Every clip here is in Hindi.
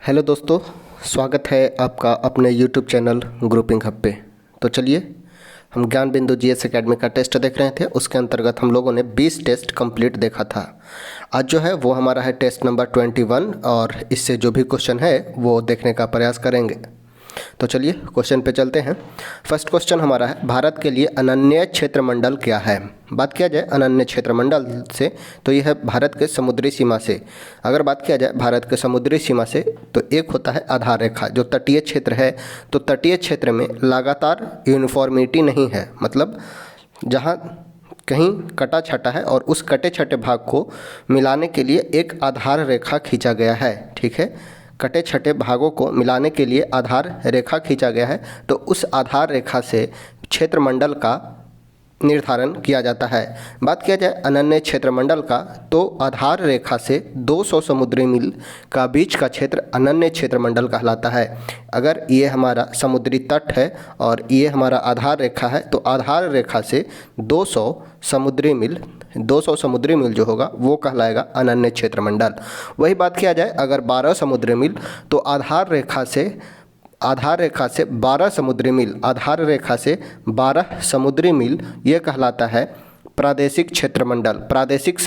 हेलो दोस्तों, स्वागत है आपका अपने यूट्यूब चैनल ग्रुपिंग हब पे। तो चलिए हम ज्ञान बिंदु जीएस एकेडमी का टेस्ट देख रहे थे। उसके अंतर्गत हम लोगों ने 20 टेस्ट कंप्लीट देखा था। आज जो है वो हमारा है टेस्ट नंबर 21 और इससे जो भी क्वेश्चन है वो देखने का प्रयास करेंगे। तो चलिए क्वेश्चन पे चलते हैं। फर्स्ट क्वेश्चन हमारा है, भारत के लिए अनन्य क्षेत्रमंडल क्या है। बात किया जाए अनन्य क्षेत्रमंडल से तो यह है भारत के समुद्री सीमा से। अगर बात किया जाए भारत के समुद्री सीमा से तो एक होता है आधार रेखा, जो तटीय क्षेत्र है। तो तटीय क्षेत्र में लगातार यूनिफॉर्मिटी नहीं है, मतलब जहाँ कहीं कटा छटा है और उस कटे छटे भाग को मिलाने के लिए एक आधार रेखा खींचा गया है। ठीक है, कटे छटे भागों को मिलाने के लिए आधार रेखा खींचा गया है। तो उस आधार रेखा से क्षेत्रमंडल का निर्धारण किया जाता है। बात किया जाए अनन्य क्षेत्रमंडल का तो आधार रेखा से 200 समुद्री मील का बीच का क्षेत्र अनन्य क्षेत्रमंडल कहलाता है। अगर ये हमारा समुद्री तट है और ये हमारा आधार रेखा है तो आधार रेखा से 200 समुद्री मील जो होगा वो कहलाएगा अनन्य क्षेत्रमंडल। वही बात किया जाए अगर 12 समुद्री मील तो आधार रेखा से 12 समुद्री मील, आधार रेखा से 12 समुद्री मील ये कहलाता है प्रादेशिक क्षेत्रमंडल। प्रादेशिक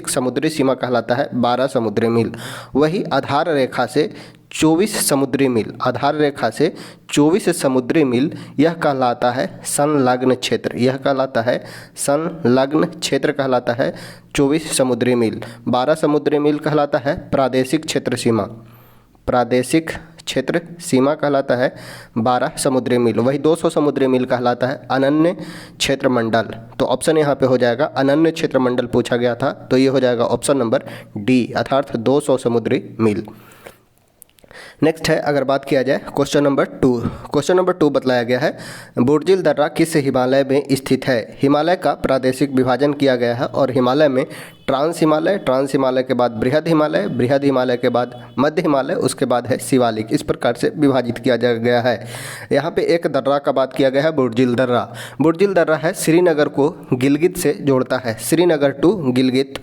समुद्री सीमा कहलाता है 12 समुद्री मील। वही आधार रेखा से 24 समुद्री मील, आधार रेखा से 24 समुद्री मील यह कहलाता है संलग्न क्षेत्र। यह कहलाता है संलग्न क्षेत्र कहलाता है 24 समुद्री मील। 12 समुद्री मील कहलाता है प्रादेशिक क्षेत्र सीमा। प्रादेशिक क्षेत्र सीमा कहलाता है 12 समुद्री मील। वही 200 समुद्री मील कहलाता है अनन्य क्षेत्रमंडल। तो ऑप्शन यहाँ पे हो जाएगा, अनन्य क्षेत्रमंडल पूछा गया था तो ये हो जाएगा ऑप्शन नंबर डी, अर्थात 200 समुद्री मील। नेक्स्ट है, अगर बात किया जाए क्वेश्चन नंबर 2 बतलाया गया है, बुर्जिल दर्रा किस हिमालय में स्थित है। हिमालय का प्रादेशिक विभाजन किया गया है और हिमालय में ट्रांस हिमालय के बाद बृहद हिमालय के बाद मध्य हिमालय, उसके बाद है शिवालिक। इस प्रकार से विभाजित किया गया है। यहाँ पे एक दर्रा का बात किया गया है, बुर्जिल दर्रा है श्रीनगर को गिलगित से जोड़ता है। श्रीनगर टू गिलगित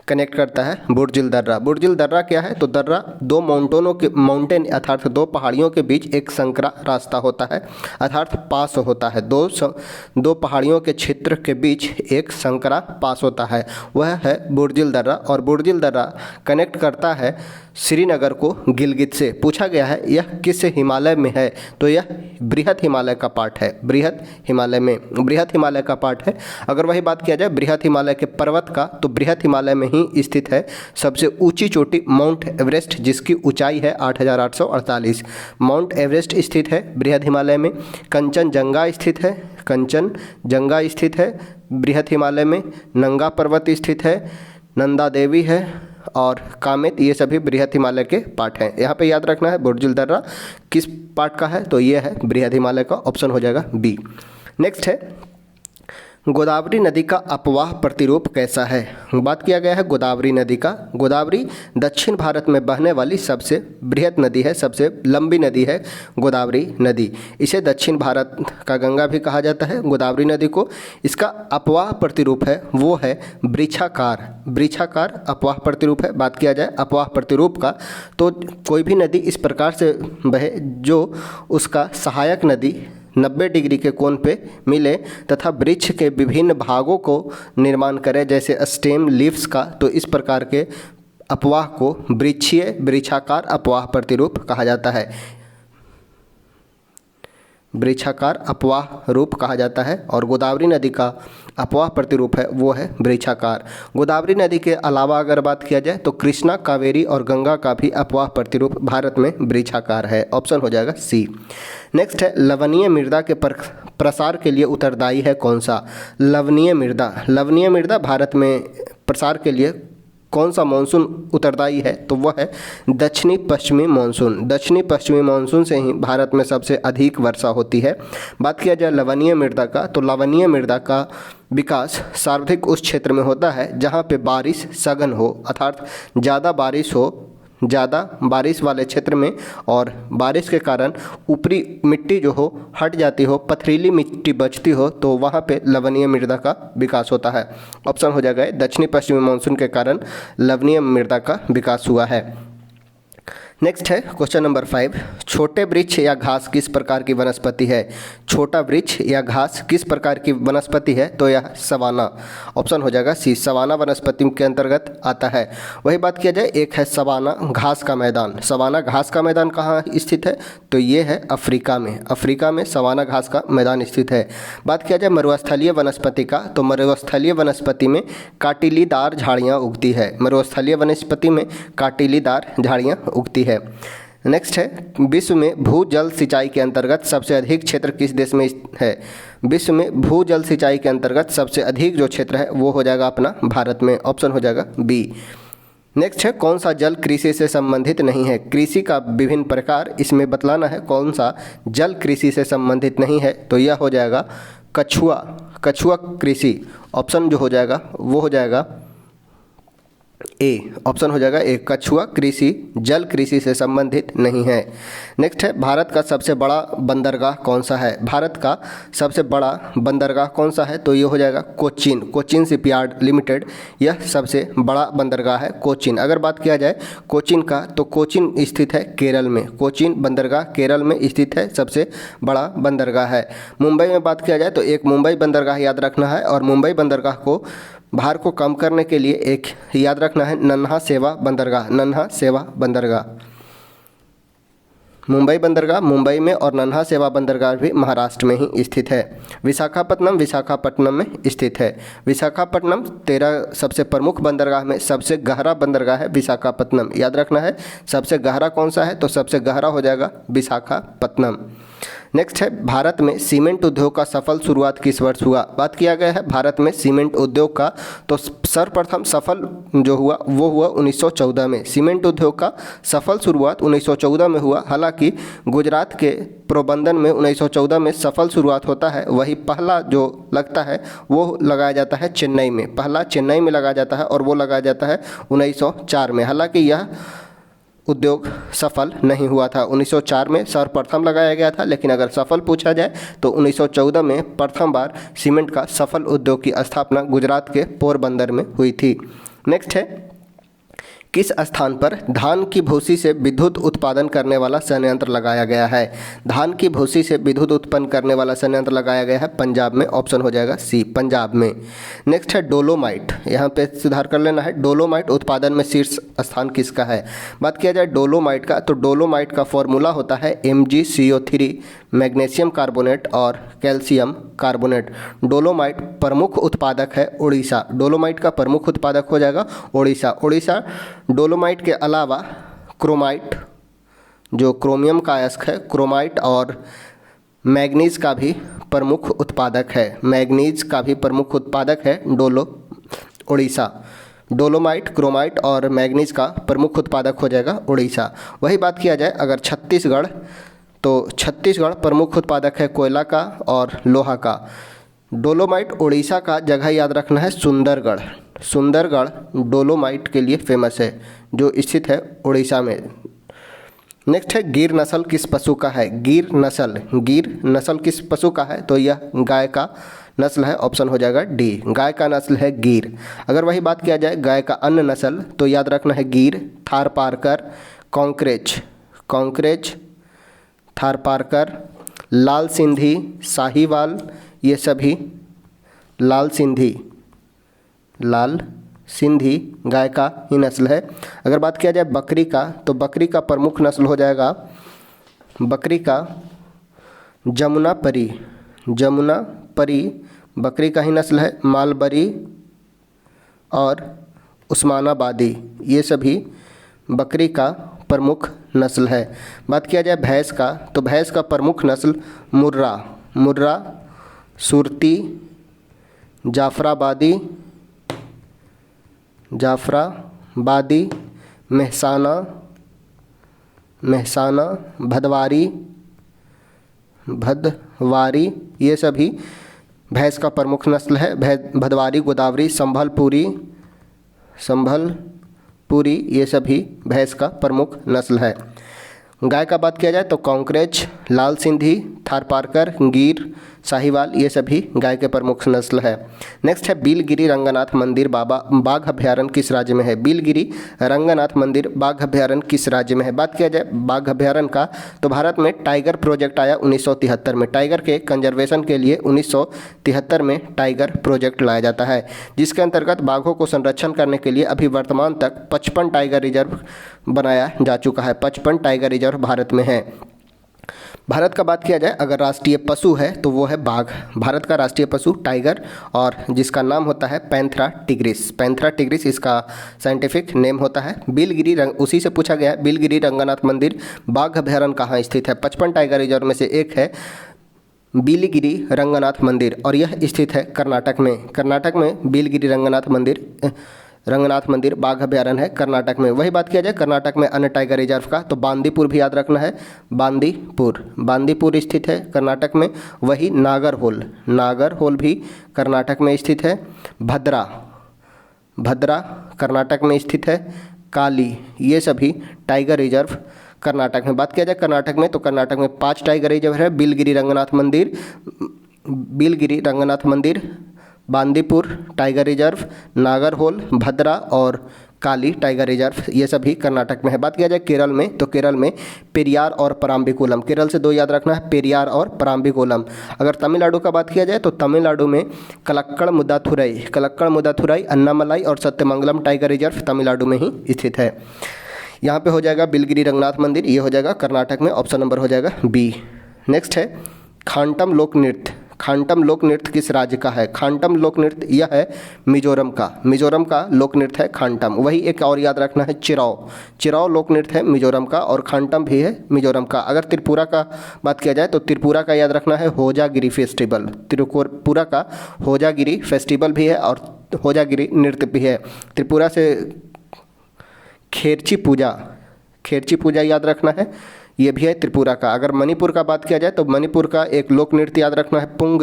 कनेक्ट करता है बुर्जिल दर्रा क्या है तो दर्रा दो माउंटेन अर्थात दो पहाड़ियों के बीच एक संकरा रास्ता होता है, अर्थात पास होता है। दो पहाड़ियों के क्षेत्र के बीच एक संकरा पास होता है, वह है बुर्जिल दर्रा। और बुर्जिल दर्रा कनेक्ट करता है श्रीनगर को गिलगित से। पूछा गया है यह किस हिमालय में है तो यह बृहद हिमालय का पार्ट है। बृहद हिमालय का पार्ट है। अगर वही बात किया जाए बृहद हिमालय के पर्वत का तो बृहद हिमालय में ही स्थित है सबसे ऊंची चोटी माउंट एवरेस्ट, जिसकी ऊंचाई है 8848। माउंट एवरेस्ट स्थित है बृहद हिमालय में। कंचनजंगा स्थित है बृहद हिमालय में। नंगा पर्वत स्थित है, नंदा देवी है और कामेत, ये सभी बृहद हिमालय के पार्ट हैं। यहाँ पे याद रखना है बुर्जिल दर्रा किस पार्ट का है तो ये है बृहद हिमालय का, ऑप्शन हो जाएगा बी। नेक्स्ट है, गोदावरी नदी का अपवाह प्रतिरूप कैसा है। बात किया गया है गोदावरी नदी का। गोदावरी दक्षिण भारत में बहने वाली सबसे बृहद नदी है, सबसे लंबी नदी है गोदावरी नदी। इसे दक्षिण भारत का गंगा भी कहा जाता है गोदावरी नदी को। इसका अपवाह प्रतिरूप है वो है वृक्षाकार अपवाह प्रतिरूप है। बात किया जाए अपवाह प्रतिरूप का तो कोई भी नदी इस प्रकार से बहे जो उसका सहायक नदी 90 डिग्री के कोण पे मिले तथा वृक्ष के विभिन्न भागों को निर्माण करे, जैसे स्टेम लीव्स का। तो इस प्रकार के अपवाह को वृक्षाकार अपवाह प्रतिरूप कहा जाता है। वृक्षाकार अपवाह रूप कहा जाता है और गोदावरी नदी का अपवाह प्रतिरूप है वो है वृक्षाकार। गोदावरी नदी के अलावा अगर बात किया जाए तो कृष्णा, कावेरी और गंगा का भी अपवाह प्रतिरूप भारत में वृक्षाकार है, ऑप्शन हो जाएगा सी। नेक्स्ट है, लवणीय मृदा के प्रसार के लिए उत्तरदायी है कौन सा। लवणीय मृदा भारत में प्रसार के लिए कौन सा मानसून उत्तरदायी है तो वह है दक्षिणी पश्चिमी मानसून से ही भारत में सबसे अधिक वर्षा होती है। बात किया जाए लवणीय मृदा का तो लवणीय मृदा का विकास सर्वाधिक उस क्षेत्र में होता है जहाँ पे बारिश सघन हो, अर्थात ज़्यादा बारिश वाले क्षेत्र में और बारिश के कारण ऊपरी मिट्टी जो हो हट जाती हो, पथरीली मिट्टी बचती हो तो वहाँ पे लवणीय मृदा का विकास होता है। ऑप्शन हो जाएगा दक्षिणी पश्चिमी मानसून के कारण लवणीय मृदा का विकास हुआ है। नेक्स्ट है क्वेश्चन नंबर 5, छोटे वृक्ष या घास किस प्रकार की वनस्पति है? छोटा वृक्ष या घास किस प्रकार की वनस्पति है? तो यह सवाना, ऑप्शन हो जाएगा सी, सवाना वनस्पति के अंतर्गत आता है। वही बात किया जाए, एक है सवाना घास का मैदान। सवाना घास का मैदान कहाँ स्थित है? तो ये है अफ्रीका में। अफ्रीका में सवाना घास का मैदान स्थित है। बात किया जाए मरुस्थलीय वनस्पति का, तो मरुस्थलीय वनस्पति में कांटेलीदार झाड़ियाँ उगती है। मरुस्थलीय वनस्पति में कांटेलीदार झाड़ियाँ उगती है। नेक्स्ट है, विश्व में भूजल सिंचाई के अंतर्गत सबसे अधिक क्षेत्र किस देश में है? विश्व में भूजल सिंचाई के अंतर्गत सबसे अधिक जो क्षेत्र है वो हो जाएगा अपना भारत में, ऑप्शन हो जाएगा बी। नेक्स्ट है, कौन सा जल कृषि से संबंधित नहीं है? कृषि का विभिन्न प्रकार इसमें बतलाना है, कौन सा जल कृषि से संबंधित नहीं है? तो यह हो जाएगा कछुआ, कछुआ कृषि, ऑप्शन जो हो जाएगा वो हो जाएगा ए, ऑप्शन हो जाएगा ए, कछुआ कृषि जल कृषि से संबंधित नहीं है। नेक्स्ट है, भारत का सबसे बड़ा बंदरगाह कौन सा है? भारत का सबसे बड़ा बंदरगाह कौन सा है? तो ये हो जाएगा कोचीन, कोचीन शिपयार्ड लिमिटेड, यह सबसे बड़ा बंदरगाह है कोचीन। अगर बात किया जाए कोचीन का, तो कोचीन स्थित है केरल में। कोचीन बंदरगाह केरल में स्थित है, सबसे बड़ा बंदरगाह है। मुंबई में बात किया जाए तो एक मुंबई बंदरगाह याद रखना है, और मुंबई बंदरगाह को भार को कम करने के लिए एक याद रखना है नन्हा सेवा बंदरगाह, नन्हा सेवा बंदरगाह। मुंबई बंदरगाह मुंबई में और नन्हा सेवा बंदरगाह भी महाराष्ट्र में ही स्थित है। विशाखापट्टनम विशाखापट्टनम में स्थित है। विशाखापट्टनम 13 सबसे प्रमुख बंदरगाह में सबसे गहरा बंदरगाह है विशाखापट्टनम, याद रखना है। सबसे गहरा कौन सा है? तो सबसे गहरा हो जाएगा विशाखापट्टनम। नेक्स्ट है, भारत में सीमेंट उद्योग का सफल शुरुआत किस वर्ष हुआ? बात किया गया है भारत में सीमेंट उद्योग का, तो सर्वप्रथम सफल जो हुआ वो हुआ 1914 में। सीमेंट उद्योग का सफल शुरुआत 1914 में हुआ। हालांकि गुजरात के प्रबंधन में 1914 में सफल शुरुआत होता है, वही पहला जो लगता है वो लगाया जाता है चेन्नई में, पहला चेन्नई में लगाया जाता है, और वो लगाया जाता है 1904 में। हालांकि यह उद्योग सफल नहीं हुआ था। 1904 में सर्वप्रथम लगाया गया था, लेकिन अगर सफल पूछा जाए तो 1914 में प्रथम बार सीमेंट का सफल उद्योग की स्थापना गुजरात के पोरबंदर में हुई थी। नेक्स्ट है, किस स्थान पर धान की भूसी से विद्युत उत्पादन करने वाला संयंत्र लगाया गया है? धान की भूसी से विद्युत उत्पन्न करने वाला संयंत्र लगाया गया है पंजाब में, ऑप्शन हो जाएगा सी, पंजाब में। नेक्स्ट है डोलोमाइट, यहाँ पे सुधार कर लेना है, डोलोमाइट उत्पादन में शीर्ष स्थान किसका है? बात किया जाए डोलोमाइट का, तो डोलोमाइट का फॉर्मूला होता है MgCO3, मैग्नीशियम कार्बोनेट और कैल्शियम कार्बोनेट। डोलोमाइट प्रमुख उत्पादक है उड़ीसा, डोलोमाइट का प्रमुख उत्पादक हो जाएगा उड़ीसा। उड़ीसा डोलोमाइट के अलावा क्रोमाइट, जो क्रोमियम का अयस्क है, क्रोमाइट और मैग्नीज का भी प्रमुख उत्पादक है। मैग्नीज का भी प्रमुख उत्पादक है उड़ीसा। डोलोमाइट, क्रोमाइट और मैग्नीज का प्रमुख उत्पादक हो जाएगा उड़ीसा। वही बात किया जाए अगर छत्तीसगढ़, तो छत्तीसगढ़ प्रमुख उत्पादक है कोयला का और लोहा का। डोलोमाइट उड़ीसा का जगह याद रखना है सुंदरगढ़, सुंदरगढ़ डोलोमाइट के लिए फेमस है, जो स्थित है उड़ीसा में। नेक्स्ट है, गिर नस्ल किस पशु का है? गिर नस्ल किस पशु का है? तो यह गाय का नस्ल है, ऑप्शन हो जाएगा डी, गाय का नस्ल है गिर। अगर वही बात किया जाए गाय का अन्य नस्ल, तो याद रखना है गिर, थारपारकर, कॉन्क्रेज, थारपारकर, लाल सिंधी, साहीवाल, ये सभी लाल सिंधी गाय का ही नस्ल है। अगर बात किया जाए बकरी का, तो बकरी का प्रमुख नस्ल हो जाएगा, बकरी का जमुनापरी बकरी का ही नस्ल है। मालबरी और उस्मानाबादी, ये सभी बकरी का प्रमुख नस्ल है। बात किया जाए भैंस का, तो भैंस का प्रमुख नस्ल मुर्रा, सुरती, जाफराबादी, मेहसाना, भदवारी, ये सभी भैंस का प्रमुख नस्ल है। भदवारी, गोदावरी, संभलपुरी, ये सभी भैंस का प्रमुख नस्ल है। गाय का बात किया जाए तो कॉन्क्रेज, लाल सिंधी, थारपारकर, गिर, साहिवाल, ये सभी गाय के प्रमुख नस्ल है। नेक्स्ट है बिलगिरी रंगनाथ मंदिर बाघ अभ्यारण्य किस राज्य में है? बिलगिरी रंगनाथ मंदिर बाघ अभ्यारण्य किस राज्य में है? बात किया जाए बाघ अभ्यारण्य का तो भारत में टाइगर प्रोजेक्ट आया 1973 में। टाइगर के कंजर्वेशन के लिए 1973 में टाइगर प्रोजेक्ट लाया जाता है, जिसके अंतर्गत बाघों को संरक्षण करने के लिए अभी वर्तमान तक 55 टाइगर रिजर्व बनाया जा चुका है। 55 टाइगर रिजर्व भारत में है। भारत का बात किया जाए अगर राष्ट्रीय पशु है तो वो है बाघ। भारत का राष्ट्रीय पशु टाइगर, और जिसका नाम होता है पैंथेरा टिग्रिस। पैंथेरा टिग्रिस इसका साइंटिफिक नेम होता है। बिलगिरी उसी से पूछा गया है, बिलगिरी रंगनाथ मंदिर बाघ अभ्यारण्य कहाँ स्थित है? 55 टाइगर रिजर्व में से एक है बिलगिरी रंगनाथ मंदिर, और यह स्थित है कर्नाटक में। कर्नाटक में बिलगिरी रंगनाथ मंदिर बाघ अभ्यारण्य है कर्नाटक में। वही बात किया जाए कर्नाटक में अन्य टाइगर रिजर्व का तो बांदीपुर भी याद रखना है। बांदीपुर स्थित है कर्नाटक में। वही नागरहोल भी कर्नाटक में स्थित है। भद्रा कर्नाटक में स्थित है। काली, ये सभी टाइगर रिजर्व कर्नाटक में। बात किया जाए कर्नाटक में तो कर्नाटक में 5 टाइगर रिजर्व है। बिलगिरी रंगनाथ मंदिर, बांदीपुर टाइगर रिजर्व, नागरहोल, भद्रा और काली टाइगर रिजर्व, ये सभी कर्नाटक में है। बात किया जाए केरल में तो केरल में पेरियार और पराम्बिकुलम। केरल से 2 याद रखना है, पेरियार और पराम्बिकुलम। अगर तमिलनाडु का बात किया जाए तो तमिलनाडु में कलक्कड़ मुदाथुराई, अन्नामलाई और सत्यमंगलम टाइगर रिजर्व तमिलनाडु में ही स्थित है। यहाँ पे हो जाएगा बिलगिरी रंगनाथ मंदिर, ये हो जाएगा कर्नाटक में। ऑप्शन नंबर हो जाएगा बी। नेक्स्ट है खांटम लोक नृत्य किस राज्य का है? खांटम लोक नृत्य यह है मिजोरम का लोक नृत्य है खांटम। वही एक और याद रखना है चिराओ लोक नृत्य है मिजोरम का, और खांटम भी है मिजोरम का। अगर त्रिपुरा का बात किया जाए तो त्रिपुरा का याद रखना है होजागिरी फेस्टिवल। त्रिपुरा का होजागिरी फेस्टिवल भी है और होजागिरी नृत्य भी है। त्रिपुरा से खेरची पूजा याद रखना है, ये भी है त्रिपुरा का। अगर मणिपुर का बात किया जाए तो मणिपुर का एक लोक नृत्य याद रखना है पुंग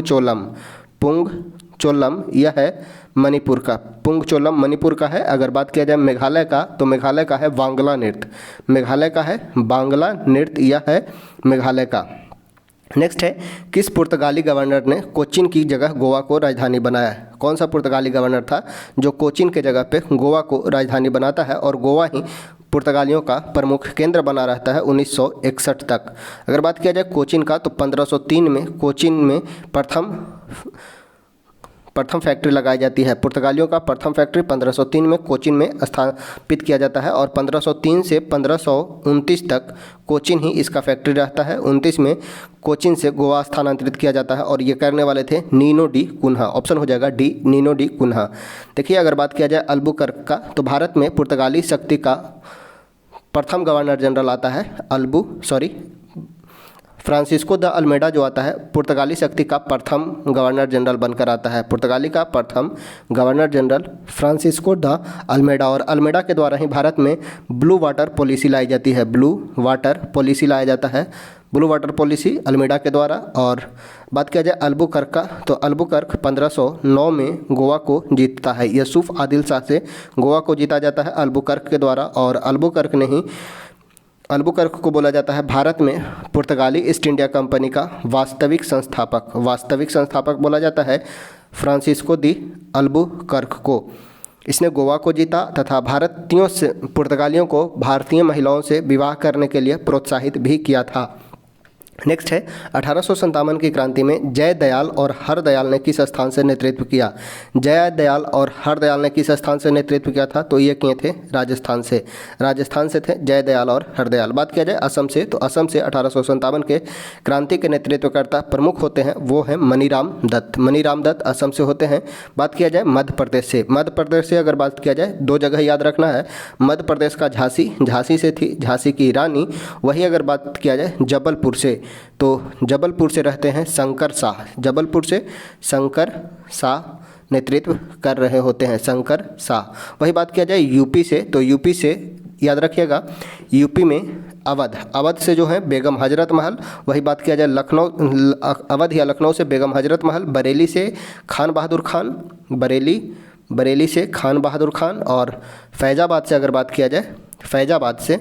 चोलम, यह है मणिपुर का। पुंग चोलम मणिपुर का है। अगर बात किया जाए मेघालय का तो मेघालय का है वांगला नृत्य, यह है मेघालय का। नेक्स्ट है किस पुर्तगाली गवर्नर ने कोचीन की जगह गोवा को राजधानी बनाया? कौन सा पुर्तगाली गवर्नर था जो कोचीन के जगह पे गोवा को राजधानी बनाता है और गोवा ही पुर्तगालियों का प्रमुख केंद्र बना रहता है 1961 तक। अगर बात किया जाए कोचीन का तो 1503 में कोचीन में प्रथम फैक्ट्री लगाई जाती है। पुर्तगालियों का प्रथम फैक्ट्री 1503 में कोचीन में स्थापित किया जाता है और 1503 से 1529 तक कोचीन ही इसका फैक्ट्री रहता है। 29 में कोचीन से गोवा स्थानांतरित किया जाता है और ये करने वाले थे नीनो डी कुन्हा। ऑप्शन हो जाएगा डी, नीनो डी कुन्हा। देखिए अगर बात किया जाए अल्बुकर्क का तो भारत में पुर्तगाली शक्ति का प्रथम गवर्नर जनरल आता है फ्रांसिस्को द अल्मेडा जो आता है पुर्तगाली शक्ति का प्रथम गवर्नर जनरल बनकर आता है। पुर्तगाली का प्रथम governor general Francisco de Almeida, और अल्मेडा के द्वारा ही भारत में ब्लू वाटर पॉलिसी लाई जाती है। ब्लू वाटर पॉलिसी लाया जाता है, ब्लू वाटर पॉलिसी अल्मेडा के द्वारा। और बात किया जाए अल्बुकर्क का तो अल्बुकर्क 1509 में गोवा को जीतता है। यूसुफ आदिल शाह से गोवा को जीता जाता है अल्बुकर्क के द्वारा, और अल्बुकर्क को बोला जाता है भारत में पुर्तगाली ईस्ट इंडिया कंपनी का वास्तविक संस्थापक बोला जाता है फ्रांसिस्को दी अल्बुकर्क को। इसने गोवा को जीता तथा पुर्तगालियों को भारतीय महिलाओं से विवाह करने के लिए प्रोत्साहित भी किया था। नेक्स्ट है 1857 की क्रांति में जयदयाल और हरदयाल ने किस स्थान से नेतृत्व किया? जयदयाल और हरदयाल ने किस स्थान से नेतृत्व किया था? तो ये किए थे राजस्थान से थे जयदयाल और हरदयाल। बात किया जाए असम से तो असम से 1857 के क्रांति के नेतृत्वकर्ता प्रमुख होते हैं वो हैं मनीराम दत्त असम से होते हैं। बात किया जाए मध्य प्रदेश से अगर बात किया जाए 2 जगह याद रखना है। मध्य प्रदेश का झांसी से थी झांसी की रानी। वही अगर बात किया जाए जबलपुर से तो जबलपुर से रहते हैं शंकर शाह नेतृत्व कर रहे होते हैं शंकर शाह। वही बात किया जाए यूपी से तो यूपी से याद रखिएगा यूपी में अवध से जो है बेगम हजरत महल। वही बात किया जाए अवध या लखनऊ से बेगम हजरत महल। बरेली से खान बहादुर खान और फैज़ाबाद से अगर बात किया जाए फैज़ाबाद से,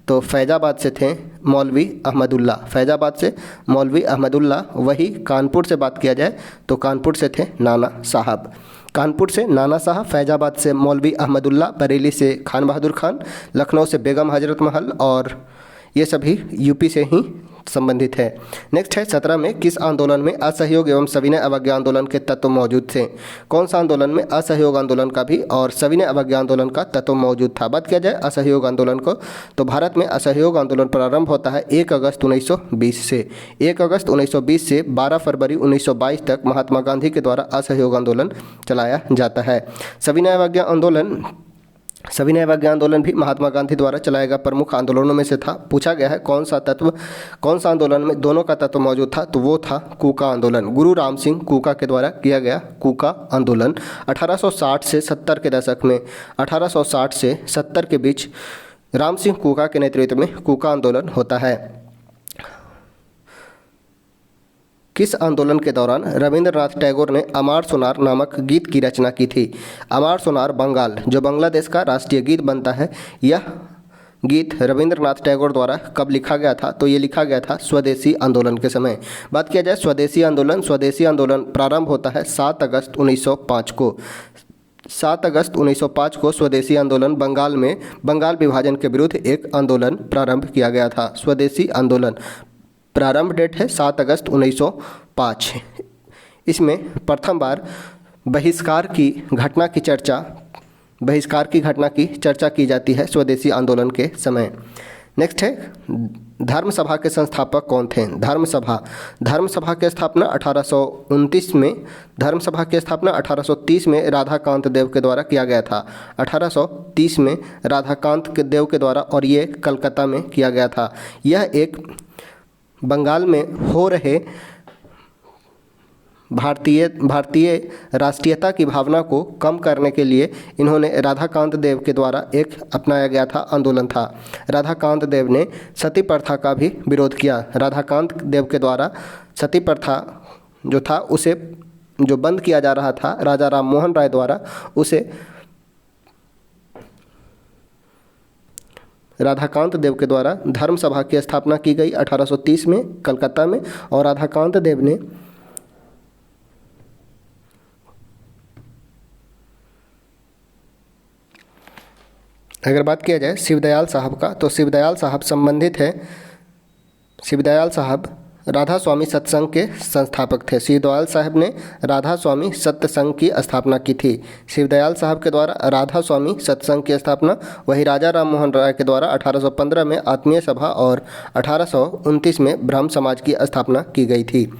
तो फैज़ाबाद से थे मौलवी अहमदुल्ला, फैज़ाबाद से मौलवी अहमदुल्ला। वही कानपुर से बात किया जाए तो कानपुर से थे नाना साहब, कानपुर से नाना साहब, फैज़ाबाद से मौलवी अहमदुल्ला, बरेली से खान बहादुर खान, लखनऊ से बेगम हजरत महल, और ये सभी यूपी से ही संबंधित है। नेक्स्ट है 17 में किस आंदोलन में असहयोग एवं सविनय अवज्ञा आंदोलन के तत्व मौजूद थे? कौन सा आंदोलन में असहयोग आंदोलन का भी और सविनय अवज्ञा आंदोलन का तत्व मौजूद था? बात किया जाए असहयोग आंदोलन को, तो भारत में असहयोग आंदोलन प्रारंभ होता है 1 अगस्त 1920 से। 1 अगस्त 1920 से 12 फरवरी 1922 तक महात्मा गांधी के द्वारा असहयोग आंदोलन चलाया जाता है। सविनय अवज्ञा आंदोलन भी महात्मा गांधी द्वारा चलाए गए प्रमुख आंदोलनों में से था। पूछा गया है कौन सा आंदोलन में दोनों का तत्व मौजूद था, तो वो था कूका आंदोलन। गुरु राम सिंह कूका के द्वारा किया गया कूका आंदोलन 1860 से 70 के दशक में, 1860 से 70 के बीच राम सिंह कूका के नेतृत्व में कूका आंदोलन होता है। किस आंदोलन के दौरान रविंद्रनाथ टैगोर ने अमार सोनार नामक गीत की रचना की थी? अमार सोनार बंगाल, जो बांग्लादेश का राष्ट्रीय गीत बनता है, यह गीत रविंद्रनाथ टैगोर द्वारा कब लिखा गया था? तो ये लिखा गया था स्वदेशी आंदोलन के समय। बात किया जाए स्वदेशी आंदोलन प्रारंभ होता है 7 अगस्त 1905 को। 7 अगस्त 1905 को स्वदेशी आंदोलन बंगाल विभाजन के विरुद्ध एक आंदोलन प्रारंभ किया गया था। स्वदेशी आंदोलन प्रारंभ डेट है 7 अगस्त 1905। इसमें प्रथम बार बहिष्कार की घटना की चर्चा की जाती है स्वदेशी आंदोलन के समय। नेक्स्ट है धर्म सभा के संस्थापक कौन थे? धर्म सभा की स्थापना 1829 में, धर्म सभा की स्थापना 1830 में राधाकांत देव के द्वारा किया गया था। 1830 में राधाकांत देव के द्वारा, और ये कलकत्ता में किया गया था। यह एक बंगाल में हो रहे भारतीय राष्ट्रीयता की भावना को कम करने के लिए इन्होंने राधाकांत देव के द्वारा एक अपनाया गया था आंदोलन था। राधाकांत देव ने सती प्रथा का भी विरोध किया। राधाकांत देव के द्वारा सती प्रथा जो था उसे जो बंद किया जा रहा था राजा राम मोहन राय द्वारा, उसे राधाकांत देव के द्वारा धर्म सभा की स्थापना की गई 1830 में कलकत्ता में। और राधाकांत देव ने अगर बात किया जाए शिवदयाल साहब का, तो शिवदयाल साहब संबंधित है, शिवदयाल साहब राधा स्वामी सत्संग के संस्थापक थे। शिवदयाल साहब ने राधा स्वामी सत्संग की स्थापना की थी। शिवदयाल साहब के द्वारा राधा स्वामी सत्संग की स्थापना, वही राजा राम मोहन राय के द्वारा 1815 में आत्मीय सभा और 1829 में ब्रह्म समाज की स्थापना की गई थी।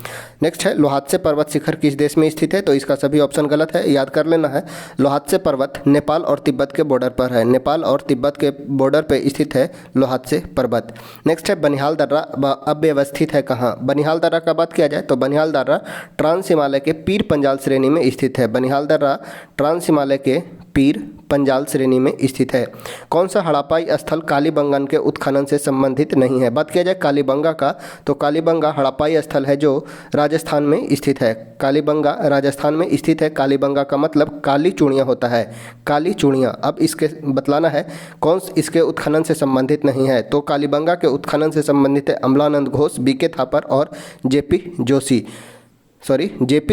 नेक्स्ट है लोहात्से पर्वत शिखर किस देश में स्थित है? तो इसका सभी ऑप्शन गलत है, याद कर लेना है। लोहात्से पर्वत नेपाल और तिब्बत के बॉर्डर पर है, नेपाल और तिब्बत के बॉर्डर पर स्थित है लोहात्से पर्वत। नेक्स्ट है बनिहाल दर्रा अब व्यवस्थित है कहाँ? बनिहाल दर्रा का बात किया जाए तो बनिहाल दर्रा ट्रांस हिमालय के पीर पंजाल श्रेणी में स्थित है। बनिहाल दर्रा ट्रांस हिमालय के पीर पंजाल श्रेणी में स्थित है। कौन सा हड़प्पाई स्थल कालीबंगन के उत्खनन से संबंधित नहीं है? बात किया जाए कालीबंगा का, तो कालीबंगा हड़प्पाई स्थल है जो राजस्थान में स्थित है। कालीबंगा राजस्थान में स्थित है। कालीबंगा का मतलब काली चूड़ियाँ होता है, काली चूड़ियाँ। अब इसके बतलाना है कौन इसके उत्खनन से संबंधित नहीं है, तो कालीबंगा के उत्खनन से संबंधित है अमलानंद घोष, बीके थापर और जेपी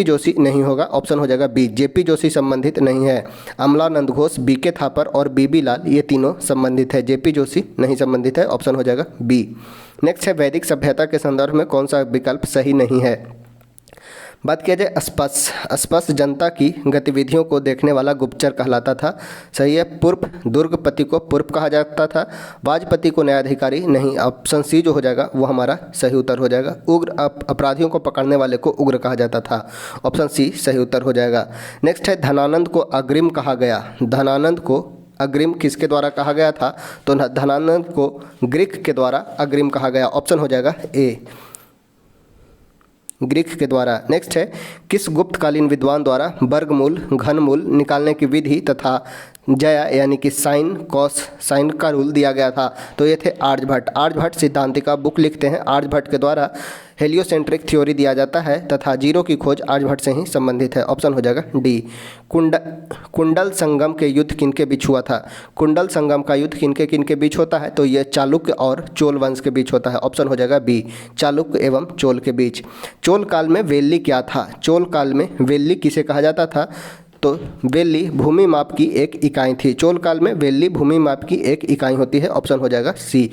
जोशी नहीं होगा, ऑप्शन हो जाएगा बी, जेपी जोशी संबंधित नहीं है। अमलानंद घोष, बीके थापर और बीबी लाल ये तीनों संबंधित है, जेपी जोशी नहीं संबंधित है, ऑप्शन हो जाएगा बी। नेक्स्ट है वैदिक सभ्यता के संदर्भ में कौन सा विकल्प सही नहीं है? बात किया जाए अस्पष्ट जनता की गतिविधियों को देखने वाला गुप्तचर कहलाता था, सही है। पूर्व दुर्गपति को पूर्व कहा जाता था। वाजपति को न्यायाधिकारी नहीं, ऑप्शन सी जो हो जाएगा वो हमारा सही उत्तर हो जाएगा। उग्र अपराधियों को पकड़ने वाले को उग्र कहा जाता था, ऑप्शन सी सही उत्तर हो जाएगा। नेक्स्ट है धनानंद को अग्रिम कहा गया। धनानंद को अग्रिम किसके द्वारा कहा गया था? तो धनानंद को ग्रीक के द्वारा अग्रिम कहा गया, ऑप्शन हो जाएगा ए, ग्रीक के द्वारा। नेक्स्ट है किस गुप्तकालीन विद्वान द्वारा वर्गमूल घनमूल निकालने की विधि तथा जया यानी कि साइन कॉस साइन का रूल दिया गया था। तो ये थे आर्यभट्ट। आर्यभट्ट सिद्धांतिका बुक लिखते हैं। आर्यभट्ट के द्वारा हेलियोसेंट्रिक थ्योरी दिया जाता है तथा जीरो की खोज आर्यभट्ट से ही संबंधित है। ऑप्शन हो जाएगा डी। कुंडल संगम के युद्ध किनके बीच हुआ था? कुंडल संगम का युद्ध किनके किनके बीच होता है? तो ये चालुक्य और चोल वंश के बीच होता है। ऑप्शन हो जाएगा बी, चालुक्य एवं चोल के बीच। चोल काल में वेल्ली क्या था? चोल काल में वेल्ली किसे कहा जाता था? तो वेल्ली भूमि माप की एक इकाई थी। चोल काल में वेल्ली भूमि माप की एक इकाई होती है। ऑप्शन हो जाएगा सी,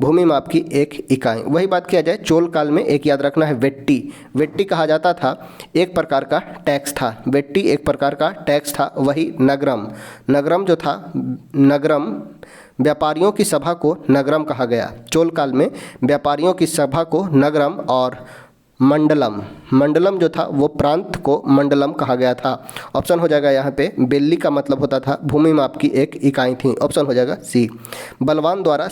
भूमि माप की एक इकाई। वही बात किया जाए चोल काल में, एक याद रखना है वेट्टी। वेट्टी कहा जाता था, एक प्रकार का टैक्स था। वेट्टी एक प्रकार का टैक्स था। वही नगरम, नगरम जो था, नगरम व्यापारियों की सभा को नगरम कहा गया। चोल काल में व्यापारियों की सभा को नगरम और मंडलम, मंडलम जो था वो प्रांत को मंडलम कहा गया था। ऑप्शन हो जाएगा यहाँ पे बेल्ली का मतलब होता था भूमि माप की एक इकाई थी। ऑप्शन हो जाएगा सी। बलवान द्वारा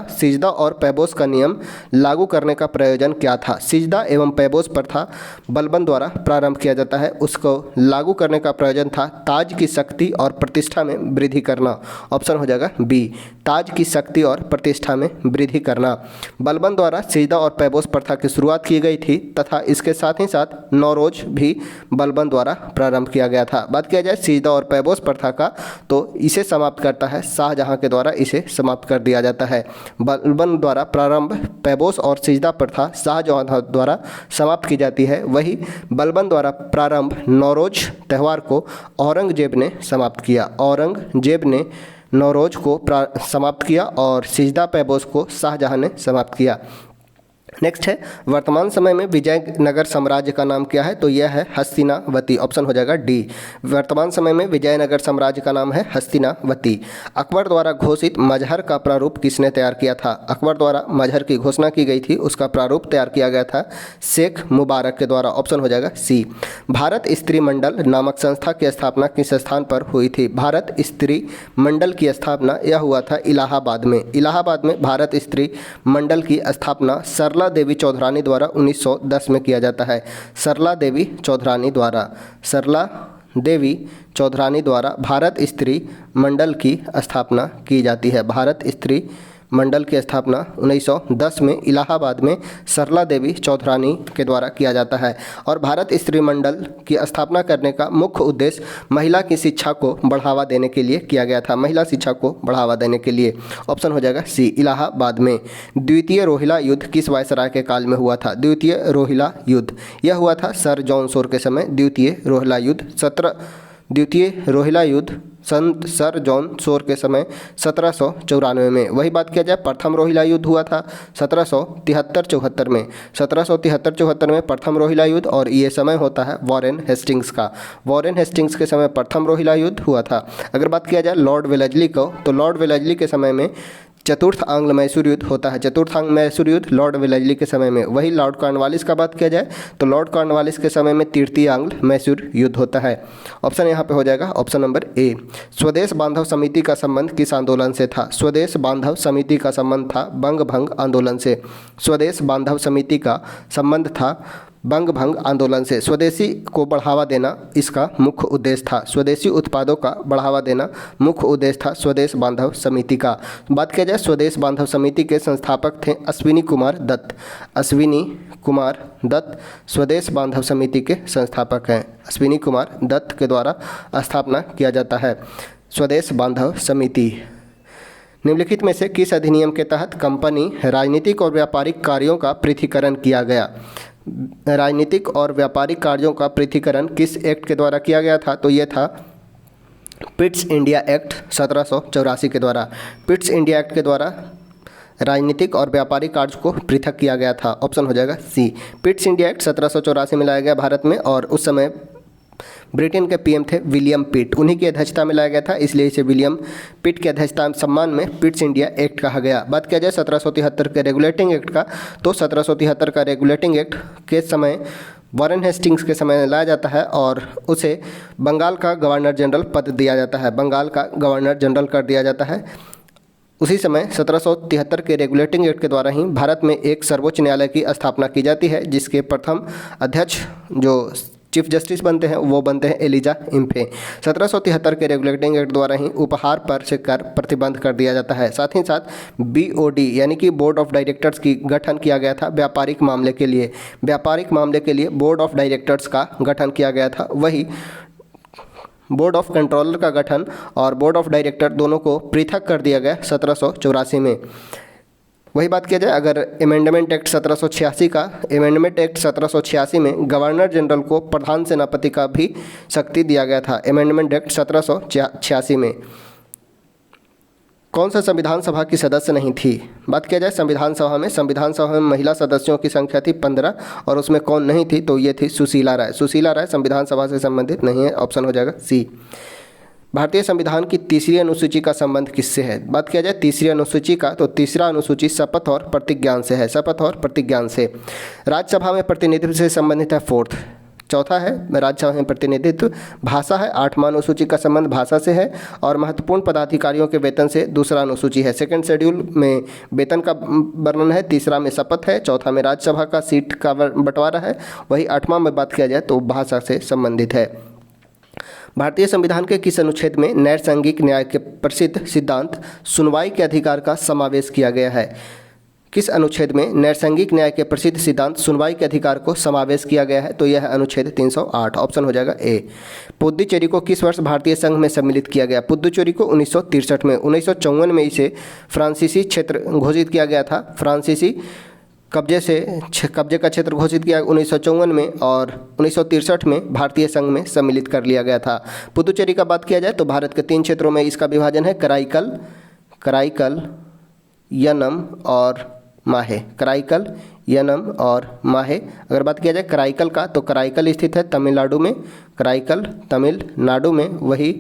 सिजदा और पैबोस का नियम लागू करने का प्रयोजन क्या था? सिजदा एवं पैबोस प्रथा बलबन द्वारा प्रारंभ किया जाता है। उसको लागू करने का प्रयोजन था ताज की शक्ति और प्रतिष्ठा में वृद्धि करना। ऑप्शन हो जाएगा बी, ताज की शक्ति और प्रतिष्ठा में वृद्धि करना। बलबन द्वारा सिजदा और पैबोस प्रथा की शुरुआत की गई थी तथा इसके साथ ही साथ नौरोज भी बलबन द्वारा प्रारंभ किया गया था। बात किया जाए सिजदा और पैबोस प्रथा का, तो इसे समाप्त करता है शाहजहां के द्वारा, इसे समाप्त कर दिया जाता है। बलबन द्वारा प्रारंभ पैबोस और सिजदा प्रथा शाहजहां द्वारा समाप्त की जाती है। वही बलबन द्वारा प्रारंभ नौरोज त्यौहार को औरंगजेब ने समाप्त किया। औरंगजेब ने नौरोज को समाप्त किया और सिजदा पैबोस को शाहजहां ने समाप्त किया। नेक्स्ट है वर्तमान समय में विजयनगर साम्राज्य का नाम क्या है? तो यह है हस्तिनावती। ऑप्शन हो जाएगा डी। वर्तमान समय में विजयनगर साम्राज्य का नाम है हस्तिनावती। अकबर द्वारा घोषित मजहर का प्रारूप किसने तैयार किया था? अकबर द्वारा मजहर की घोषणा की गई थी, उसका प्रारूप तैयार किया गया था शेख मुबारक के द्वारा। ऑप्शन हो जाएगा सी। भारत स्त्री मंडल नामक संस्था की स्थापना किस स्थान पर हुई थी? भारत स्त्री मंडल की स्थापना यह हुआ था इलाहाबाद में। इलाहाबाद में भारत स्त्री मंडल की स्थापना सरला देवी चौधरानी द्वारा 1910 में किया जाता है। सरला देवी चौधरानी द्वारा भारत स्त्री मंडल की स्थापना की जाती है। भारत स्त्री मंडल की स्थापना 1910 में इलाहाबाद में सरला देवी चौधरानी के द्वारा किया जाता है। और भारत स्त्री मंडल की स्थापना करने का मुख्य उद्देश्य महिला की शिक्षा को बढ़ावा देने के लिए किया गया था। महिला शिक्षा को बढ़ावा देने के लिए। ऑप्शन हो जाएगा सी, इलाहाबाद में। द्वितीय रोहिला युद्ध किस वायसराय के काल में हुआ था? द्वितीय रोहिला युद्ध यह हुआ था सर जॉन शोर के समय। द्वितीय रोहिला युद्ध संत सर जॉन शोर के समय 1794 में। वही बात किया जाए प्रथम रोहिला युद्ध हुआ था 1773-74 में। 1773-74 में प्रथम रोहिला युद्ध, और ये समय होता है वॉरेन हेस्टिंग्स का। वॉरेन हेस्टिंग्स के समय प्रथम रोहिला युद्ध हुआ था। अगर बात किया जाए लॉर्ड वेलेस्ली को, तो लॉर्ड वेलेस्ली के समय में चतुर्थ आंग्ल मैसूर युद्ध होता है। चतुर्थ आंग्ल मैसूर युद्ध लॉर्ड वेलेस्ली के समय में। वही लॉर्ड कॉर्नवालिस का बात किया जाए तो लॉर्ड कॉर्नवालिस के समय में तृतीय आंग्ल मैसूर युद्ध होता है। ऑप्शन यहाँ पे हो जाएगा ऑप्शन नंबर ए। स्वदेश बांधव समिति का संबंध किस आंदोलन से था? स्वदेश बांधव समिति का संबंध था बंग भंग आंदोलन से। स्वदेश बांधव समिति का संबंध था बंग भंग आंदोलन से। स्वदेशी को बढ़ावा देना इसका मुख्य उद्देश्य था। स्वदेशी उत्पादों का बढ़ावा देना मुख्य उद्देश्य था स्वदेश बांधव समिति का। बात किया जाए स्वदेश बांधव समिति के संस्थापक थे अश्विनी कुमार दत्त। अश्विनी कुमार दत्त स्वदेश बांधव समिति के संस्थापक हैं। अश्विनी कुमार दत्त के द्वारा स्थापना किया जाता है स्वदेश बांधव समिति। निम्नलिखित में से किस अधिनियम के तहत कंपनी राजनीतिक और व्यापारिक कार्यों का पृथक्करण किया गया? राजनीतिक और व्यापारिक कार्यों का पृथक्करण किस एक्ट के द्वारा किया गया था? तो ये था पिट्स इंडिया एक्ट 1784 के द्वारा। पिट्स इंडिया एक्ट के द्वारा राजनीतिक और व्यापारिक कार्य को पृथक किया गया था। ऑप्शन हो जाएगा सी। पिट्स इंडिया एक्ट 1784 में लाया गया भारत में, और उस समय ब्रिटेन के पीएम थे विलियम पिट, उन्हीं की अध्यक्षता में लाया गया था, इसलिए इसे विलियम पिट की अध्यक्षता सम्मान में पिट्स इंडिया एक्ट कहा गया। बात किया जाए 1773 के रेगुलेटिंग एक्ट का, तो 1773 का रेगुलेटिंग एक्ट के समय वॉरेन हेस्टिंग्स के समय लाया जाता है और उसे बंगाल का गवर्नर जनरल पद दिया जाता है। बंगाल का गवर्नर जनरल कर दिया जाता है। उसी समय 1773 के रेगुलेटिंग एक्ट के द्वारा ही भारत में एक सर्वोच्च न्यायालय की स्थापना की जाती है, जिसके प्रथम अध्यक्ष जो चीफ जस्टिस बनते हैं वो बनते हैं एलिजा इम्फे। 1773 के रेगुलेटिंग एक्ट द्वारा ही उपहार पर से कर प्रतिबंध कर दिया जाता है। साथ ही साथ BOD यानी कि बोर्ड ऑफ डायरेक्टर्स की गठन किया गया था व्यापारिक मामले के लिए। व्यापारिक मामले के लिए बोर्ड ऑफ डायरेक्टर्स का गठन किया गया था। वही बोर्ड ऑफ कंट्रोलर का गठन और बोर्ड ऑफ डायरेक्टर दोनों को पृथक कर दिया गया 1784 में। वही बात किया जाए अगर अमेंडमेंट एक्ट 1786 का, अमेंडमेंट एक्ट 1786 में गवर्नर जनरल को प्रधान सेनापति का भी शक्ति दिया गया था। अमेंडमेंट एक्ट 1786 में कौन सा संविधान सभा की सदस्य नहीं थी? बात किया जाए संविधान सभा में महिला सदस्यों की संख्या थी 15 और उसमें कौन नहीं थी? तो ये थी सुशीला राय। सुशीला राय संविधान सभा से संबंधित नहीं है, ऑप्शन हो जाएगा सी। भारतीय संविधान की तीसरी अनुसूची का संबंध किससे है? बात किया जाए तीसरी अनुसूची का, तो तीसरा अनुसूची शपथ और प्रतिज्ञान से है, शपथ और प्रतिज्ञान से। राज्यसभा में प्रतिनिधित्व से संबंधित है फोर्थ। चौथा है राज्यसभा में प्रतिनिधित्व। भाषा है, 8वां अनुसूची का संबंध भाषा से है। और महत्वपूर्ण पदाधिकारियों के वेतन से दूसरा अनुसूची है। सेकंड शेड्यूल में वेतन का वर्णन है, तीसरा में शपथ है, चौथा में राज्यसभा का सीट का बंटवारा है। वही 8वां में बात किया जाए तो भाषा से संबंधित है। भारतीय संविधान के किस अनुच्छेद में नैसर्गिक न्याय के प्रसिद्ध सिद्धांत सुनवाई के अधिकार का समावेश किया गया है? किस अनुच्छेद में नैसर्गिक न्याय के प्रसिद्ध सिद्धांत सुनवाई के अधिकार को समावेश किया गया है? तो यह है अनुच्छेद 308, ऑप्शन हो जाएगा ए। पुद्दुचेरी को किस वर्ष भारतीय संघ में सम्मिलित किया गया? पुद्दुचेरी को 1963 में। 1954 में इसे फ्रांसीसी क्षेत्र घोषित किया गया था। फ्रांसीसी कब्जे का क्षेत्र घोषित किया 1954 में और 1963 में भारतीय संघ में सम्मिलित कर लिया गया था। पुद्दुचेरी का बात किया जाए तो भारत के 3 क्षेत्रों में इसका विभाजन है, कराईकल, यनम और माहे। कराईकल, यनम और माहे। अगर बात किया जाए कराईकल का, तो कराईकल स्थित है तमिलनाडु में, कराईकल तमिलनाडु में। वही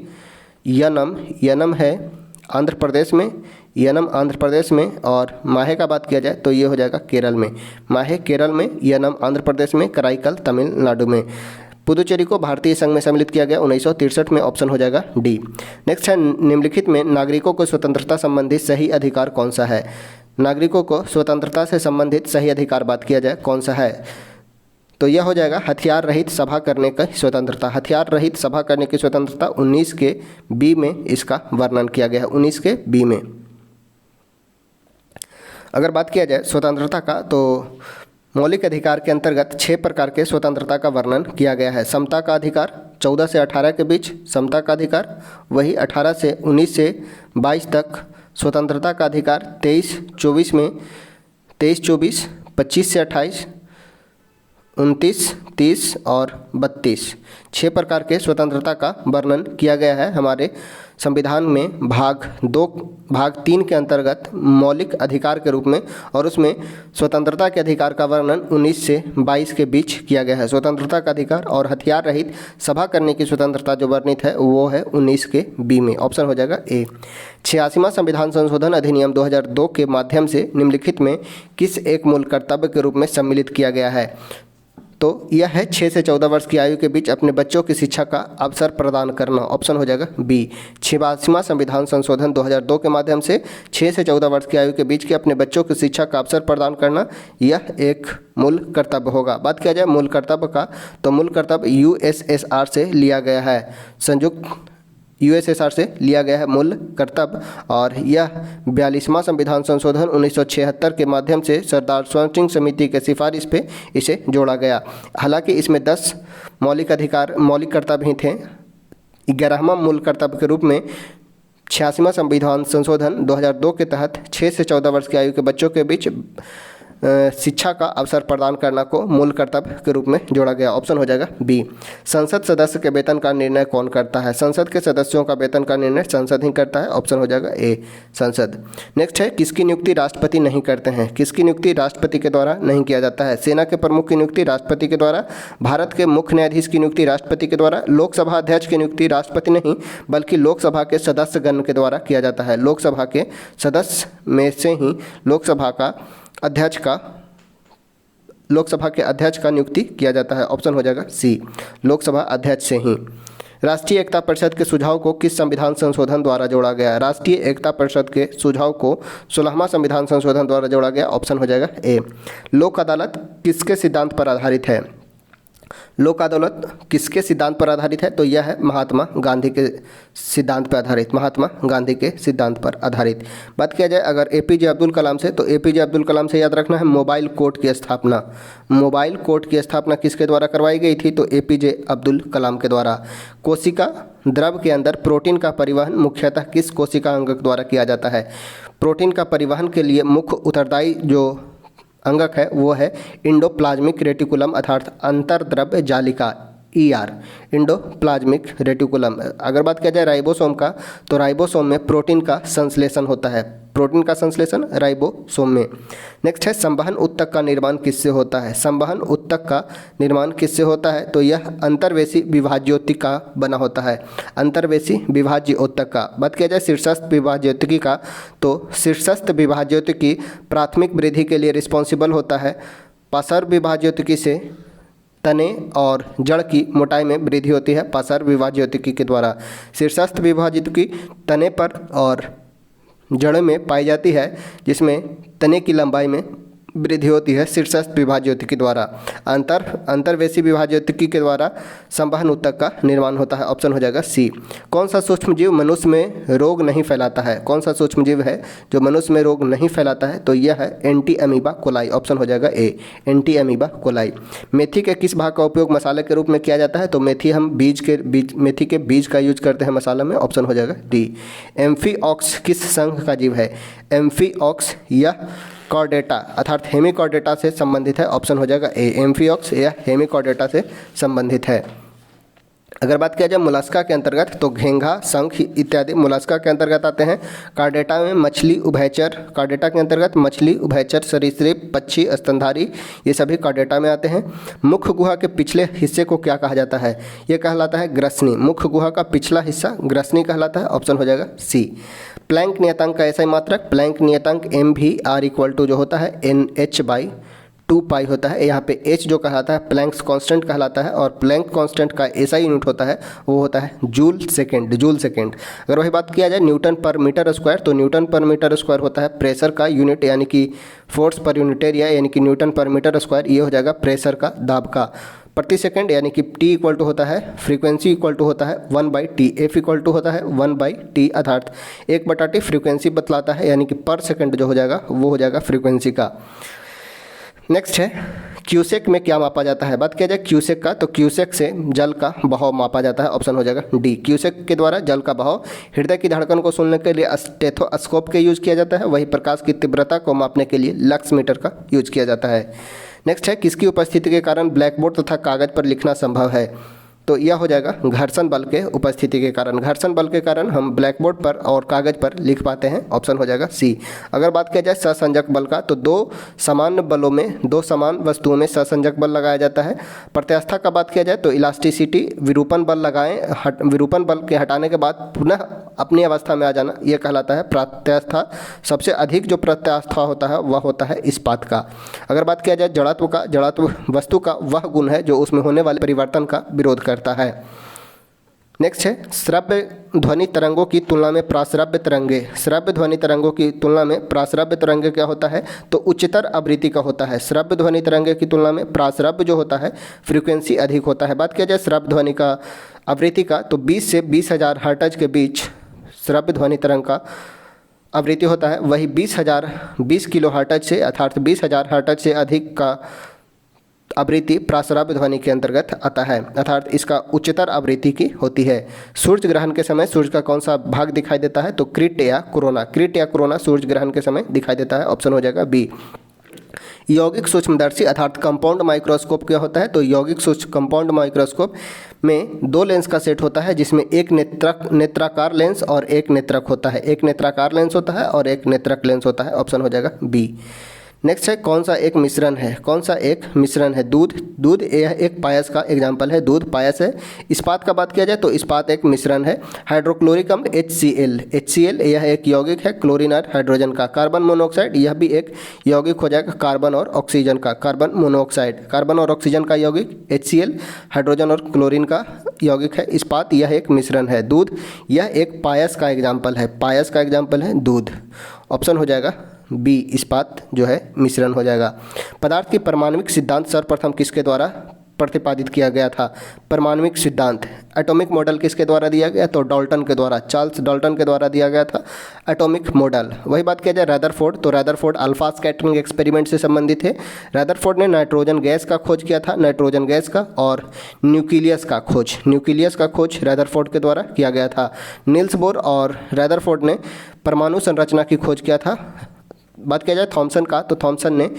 यनम है आंध्र प्रदेश में, यनम आंध्र प्रदेश में। और माहे का बात किया जाए तो ये हो जाएगा केरल में। माहे केरल में, यनम आंध्र प्रदेश में, कराईकल तमिलनाडु में। पुदुचेरी को भारतीय संघ में सम्मिलित किया गया 1963 में, ऑप्शन हो जाएगा डी। नेक्स्ट है निम्नलिखित में नागरिकों को स्वतंत्रता संबंधित सही अधिकार कौन सा है? नागरिकों को स्वतंत्रता से संबंधित सही अधिकार बात किया जाए कौन सा है? तो यह हो जाएगा हथियार रहित सभा करने की स्वतंत्रता। हथियार रहित सभा करने की स्वतंत्रता 19 के बी में इसका वर्णन किया गया है, 19 के बी में। अगर बात किया जाए स्वतंत्रता का, तो मौलिक अधिकार के अंतर्गत 6 प्रकार के स्वतंत्रता का वर्णन किया गया है। समता का अधिकार 14 से 18 के बीच समता का अधिकार, वही 18 से 19 से 22 तक स्वतंत्रता का अधिकार, 23-24 में 23-24, 25 से 28, 29, 30 और 32 6 प्रकार के स्वतंत्रता का वर्णन किया गया है हमारे संविधान में भाग 3 के अंतर्गत मौलिक अधिकार के रूप में। और उसमें स्वतंत्रता के अधिकार का वर्णन 19 से 22 के बीच किया गया है। स्वतंत्रता का अधिकार और हथियार रहित सभा करने की स्वतंत्रता जो वर्णित है वो है 19 के बी में, ऑप्शन हो जाएगा ए। 86वां संविधान संशोधन अधिनियम 2002 के माध्यम से निम्नलिखित में किस एक मूल कर्तव्य के रूप में सम्मिलित किया गया है? तो यह है 6 से 14 वर्ष की आयु के बीच अपने बच्चों की शिक्षा का अवसर प्रदान करना, ऑप्शन हो जाएगा बी। 86वां संविधान संशोधन 2002 के माध्यम से 6 से 14 वर्ष की आयु के बीच के अपने बच्चों की शिक्षा का अवसर प्रदान करना, यह एक मूल कर्तव्य होगा। बात किया जाए मूल कर्तव्य का, तो मूल कर्तव्य यूएसएसआर से लिया गया है, संयुक्त यूएसएसआर से लिया गया है मूल कर्तव्य। और यह 42वां संविधान संशोधन 1976 के माध्यम से सरदार स्वर्ण सिंह समिति के सिफारिश पे इसे जोड़ा गया। हालांकि इसमें 10 मौलिक कर्तव्य ही थे। 11वां मूल कर्तव्य के रूप में 86वां संविधान संशोधन 2002 के तहत 6 से 14 वर्ष की आयु के बच्चों के बीच शिक्षा का अवसर प्रदान करना को मूल कर्तव्य के रूप में जोड़ा गया, ऑप्शन हो जाएगा बी। संसद सदस्य के वेतन का निर्णय कौन करता है? संसद के सदस्यों का वेतन का निर्णय संसद ही करता है, ऑप्शन हो जाएगा ए संसद। नेक्स्ट है किसकी नियुक्ति राष्ट्रपति नहीं करते हैं? किसकी नियुक्ति राष्ट्रपति के द्वारा नहीं किया जाता है? सेना के प्रमुख की नियुक्ति राष्ट्रपति के द्वारा, भारत के मुख्य न्यायाधीश की नियुक्ति राष्ट्रपति के द्वारा, लोकसभा अध्यक्ष की नियुक्ति राष्ट्रपति नहीं बल्कि लोकसभा के सदस्यगण के द्वारा किया जाता है। लोकसभा के सदस्य में से ही लोकसभा के अध्यक्ष का नियुक्ति किया जाता है, ऑप्शन हो जाएगा सी, लोकसभा अध्यक्ष से ही। राष्ट्रीय एकता परिषद के सुझाव को किस संविधान संशोधन द्वारा जोड़ा गया? राष्ट्रीय एकता परिषद के सुझाव को 16वां संविधान संशोधन द्वारा जोड़ा गया, ऑप्शन हो जाएगा ए। लोक अदालत किसके सिद्धांत पर आधारित है? लोक अदालत किसके सिद्धांत पर आधारित है? तो यह है महात्मा गांधी के सिद्धांत पर आधारित, महात्मा गांधी के सिद्धांत पर आधारित। बात किया जाए अगर एपीजे अब्दुल कलाम से, तो एपीजे अब्दुल कलाम से याद रखना है मोबाइल कोर्ट की स्थापना। मोबाइल कोर्ट की स्थापना किसके द्वारा करवाई गई थी? तो एपीजे अब्दुल कलाम के द्वारा। कोशिका द्रव के अंदर प्रोटीन का परिवहन मुख्यतः किस कोशिका अंग द्वारा किया जाता है? प्रोटीन का परिवहन के लिए मुख्य उत्तरदायी जो अंगक है वो है इंडोप्लाज्मिक रेटिकुलम अर्थात अंतर्द्रव्य जालिका, ER, इंडोप्लाज्मिक रेटिकुलम। अगर बात किया जाए राइबोसोम का, तो राइबोसोम में प्रोटीन का संश्लेषण होता है, प्रोटीन का संश्लेषण राइबोसोम में। नेक्स्ट है संवहन ऊतक का निर्माण किससे होता है? संवहन ऊतक का निर्माण किससे होता है? तो यह अंतर्वेशी विभाज्योति का बना होता है, अंतर्वेशी विभाज्य ऊतक का। बात किया जाए शीर्षस्थ विभाज्योति का, तो शीर्षस्थ विभाज्योति की प्राथमिक वृद्धि के लिए रिस्पॉन्सिबल होता है पार्श्व विभाज्योतिकी से तने और जड़ की मोटाई में वृद्धि होती है पार्श्व विभाज्योतिकी के द्वारा। शीर्षस्थ विभाज्योतिकी तने पर और जड़ में पाई जाती है, जिसमें तने की लंबाई में वृद्धि होती है शीर्षस्थ विभाज्योतिकी द्वारा। अंतर्वेशी विभाज्योतिकी के द्वारा संवहन ऊतक का निर्माण होता है। ऑप्शन हो जाएगा सी। कौन सा सूक्ष्मजीव मनुष्य में रोग नहीं फैलाता है? कौन सा सूक्ष्मजीव है जो मनुष्य में रोग नहीं फैलाता है? तो यह है एंटी अमीबा कोलाई। ऑप्शन हो जाएगा ए, एंटी अमीबा कोलाई। मेथी के किस भाग का उपयोग मसाले के रूप में किया जाता है? तो मेथी हम मेथी के बीज का यूज करते हैं मसाला में। ऑप्शन हो जाएगा डी। एम्फीऑक्स किस संघ का जीव है? एम्फीऑक्स यह कॉर्डेटा अर्थात हेमिकॉर्डेटा से संबंधित है। ऑप्शन हो जाएगा ए, एम्फीऑक्स या हेमिकॉर्डेटा से संबंधित है। अगर बात किया जाए मोलस्का के अंतर्गत, तो घेंघा, शंख इत्यादि मोलस्का के अंतर्गत आते हैं। कार्डेटा में मछली, उभयचर, कार्डेटा के अंतर्गत मछली, उभयचर, सरीसृप, पक्षी, स्तनधारी, ये सभी कार्डेटा में आते हैं। मुख्य गुहा के पिछले हिस्से को क्या कहा जाता है? ये कहलाता है ग्रसनी। मुख्य गुहा का पिछला हिस्सा ग्रसनी कहलाता है। ऑप्शन हो जाएगा सी। प्लैंक नियतांक का ऐसा मात्रक, प्लैंक नियतांक MVR इक्वल टू जो होता है NH/2π होता है। यहाँ पे H जो कहलाता है प्लैंक्स कांस्टेंट कहलाता है, और प्लैंक कांस्टेंट का ऐसा यूनिट होता है वो होता है जूल सेकेंड, जूल सेकेंड। अगर वही बात किया जाए न्यूटन पर मीटर स्क्वायर, तो न्यूटन पर मीटर स्क्वायर होता है प्रेशर का यूनिट, यानी कि फोर्स पर यूनिट एरिया, यानी कि न्यूटन पर मीटर स्क्वायर ये हो जाएगा प्रेशर का, दाब का। प्रति सेकंड यानी कि T इक्वल टू होता है, फ्रीक्वेंसी इक्वल टू होता है 1/T, F इक्वल टू होता है 1/T अर्थात 1/T फ्रीक्वेंसी बतलाता है, यानी कि पर सेकंड जो हो जाएगा वो हो जाएगा फ्रीक्वेंसी का। नेक्स्ट है क्यूसेक में क्या मापा जाता है? बात किया जाए क्यूसेक का, तो क्यूसेक से जल का बहाव मापा जाता है। ऑप्शन हो जाएगा डी, क्यूसेक के द्वारा जल का बहाव। हृदय की धड़कन को सुनने के लिए स्टेथोस्कोप के यूज किया जाता है, वही प्रकाश की तीव्रता को मापने के लिए लक्स मीटर का यूज किया जाता है। नेक्स्ट है किसकी उपस्थिति के कारण ब्लैकबोर्ड तथा कागज पर लिखना संभव है? तो यह हो जाएगा घर्षण बल के उपस्थिति के कारण। घर्षण बल के कारण हम ब्लैकबोर्ड पर और कागज पर लिख पाते हैं। ऑप्शन हो जाएगा सी। अगर बात किया जाए सहसंजक बल का, तो दो समान बलों में, दो समान वस्तुओं में सहसंजक बल लगाया जाता है। प्रत्यास्था का बात किया जाए तो इलास्टिसिटी, विरूपण बल लगाएं, विरूपण बल के हटाने के बाद पुनः अपनी अवस्था में आ जाना, यह कहलाता है प्रत्यास्था। सबसे अधिक जो प्रत्यास्था होता है वह होता है इस्पात का। अगर बात किया जाए जड़त्व का, जड़त्व वस्तु का वह गुण है जो उसमें होने वाले परिवर्तन का विरोध करता है। नेक्स्ट है श्रव्य ध्वनि तरंगों की तुलना में प्राश्रव्य तरंगे, श्रव्य ध्वनि तरंगों की तुलना में प्राश्रव्य तरंगे क्या होता है? तो उच्चतर आवृत्ति का होता है। श्रव्य ध्वनि तरंगे की तुलना में प्राश्रव्य जो होता है फ्रीक्वेंसी अधिक होता है। बात किया जाए श्रव्य ध्वनि का आवृत्ति का, तो 20 से 20,000 हर्ट्ज के बीच श्रव्य ध्वनि तरंग का आवृत्ति होता है। वही 20 किलो हर्ट्ज से अर्थात 20,000 हर्ट्ज से अधिक का आवृत्ति प्राश्रव्य ध्वनि के अंतर्गत आता है, अर्थात इसका उच्चतर आवृत्ति की होती है। सूर्य ग्रहण के समय सूर्य का कौन सा भाग दिखाई देता है? तो क्रीट या कोरोना, क्रीट या कोरोना सूर्य ग्रहण के समय दिखाई देता है। ऑप्शन हो जाएगा बी। यौगिक सूक्ष्मदर्शी अर्थात कंपाउंड माइक्रोस्कोप क्या होता है? तो यौगिक सूक्ष्म कंपाउंड माइक्रोस्कोप में दो लेंस का सेट होता है, जिसमें एक नेत्राकार लेंस और एक नेत्रक होता है। एक नेत्राकार लेंस होता है और एक नेत्रक लेंस होता है। ऑप्शन हो जाएगा बी। नेक्स्ट है कौन सा एक मिश्रण है? कौन सा एक मिश्रण है? दूध, दूध यह एक पायस का एग्जाम्पल है, दूध पायस है। इस्पात का बात किया जाए तो इस्पात एक मिश्रण है। हाइड्रोक्लोरिक अम्ल HCl, HCl यह एक यौगिक है क्लोरीन और हाइड्रोजन का। कार्बन मोनोऑक्साइड यह भी एक यौगिक हो जाएगा कार्बन और ऑक्सीजन का। कार्बन मोनोऑक्साइड, कार्बन और ऑक्सीजन का यौगिक HCl, हाइड्रोजन और क्लोरीन का यौगिक है। इस्पात यह एक मिश्रण है। दूध यह एक पायस का एग्जाम्पल है, पायस का एग्जाम्पल है दूध। ऑप्शन हो जाएगा बी, इस्पात जो है मिश्रण हो जाएगा। पदार्थ की परमाणविक सिद्धांत सर्वप्रथम किसके द्वारा प्रतिपादित किया गया था? परमाणुिक सिद्धांत। एटॉमिक मॉडल किसके द्वारा दिया गया? तो डाल्टन के द्वारा, चार्ल्स डाल्टन के द्वारा दिया गया था एटॉमिक मॉडल। वही बात किया जाए रदरफोर्ड, तो रदरफोर्ड अल्फा स्कैटरिंग एक्सपेरिमेंट से संबंधित है। रदरफोर्ड ने नाइट्रोजन गैस का खोज किया था, नाइट्रोजन गैस का, और न्यूक्लियस का खोज रदरफोर्ड के द्वारा किया गया था। नील्स बोर और रदरफोर्ड ने परमाणु संरचना की खोज किया था। बात किया जाए थॉमसन का, तो थॉमसन ने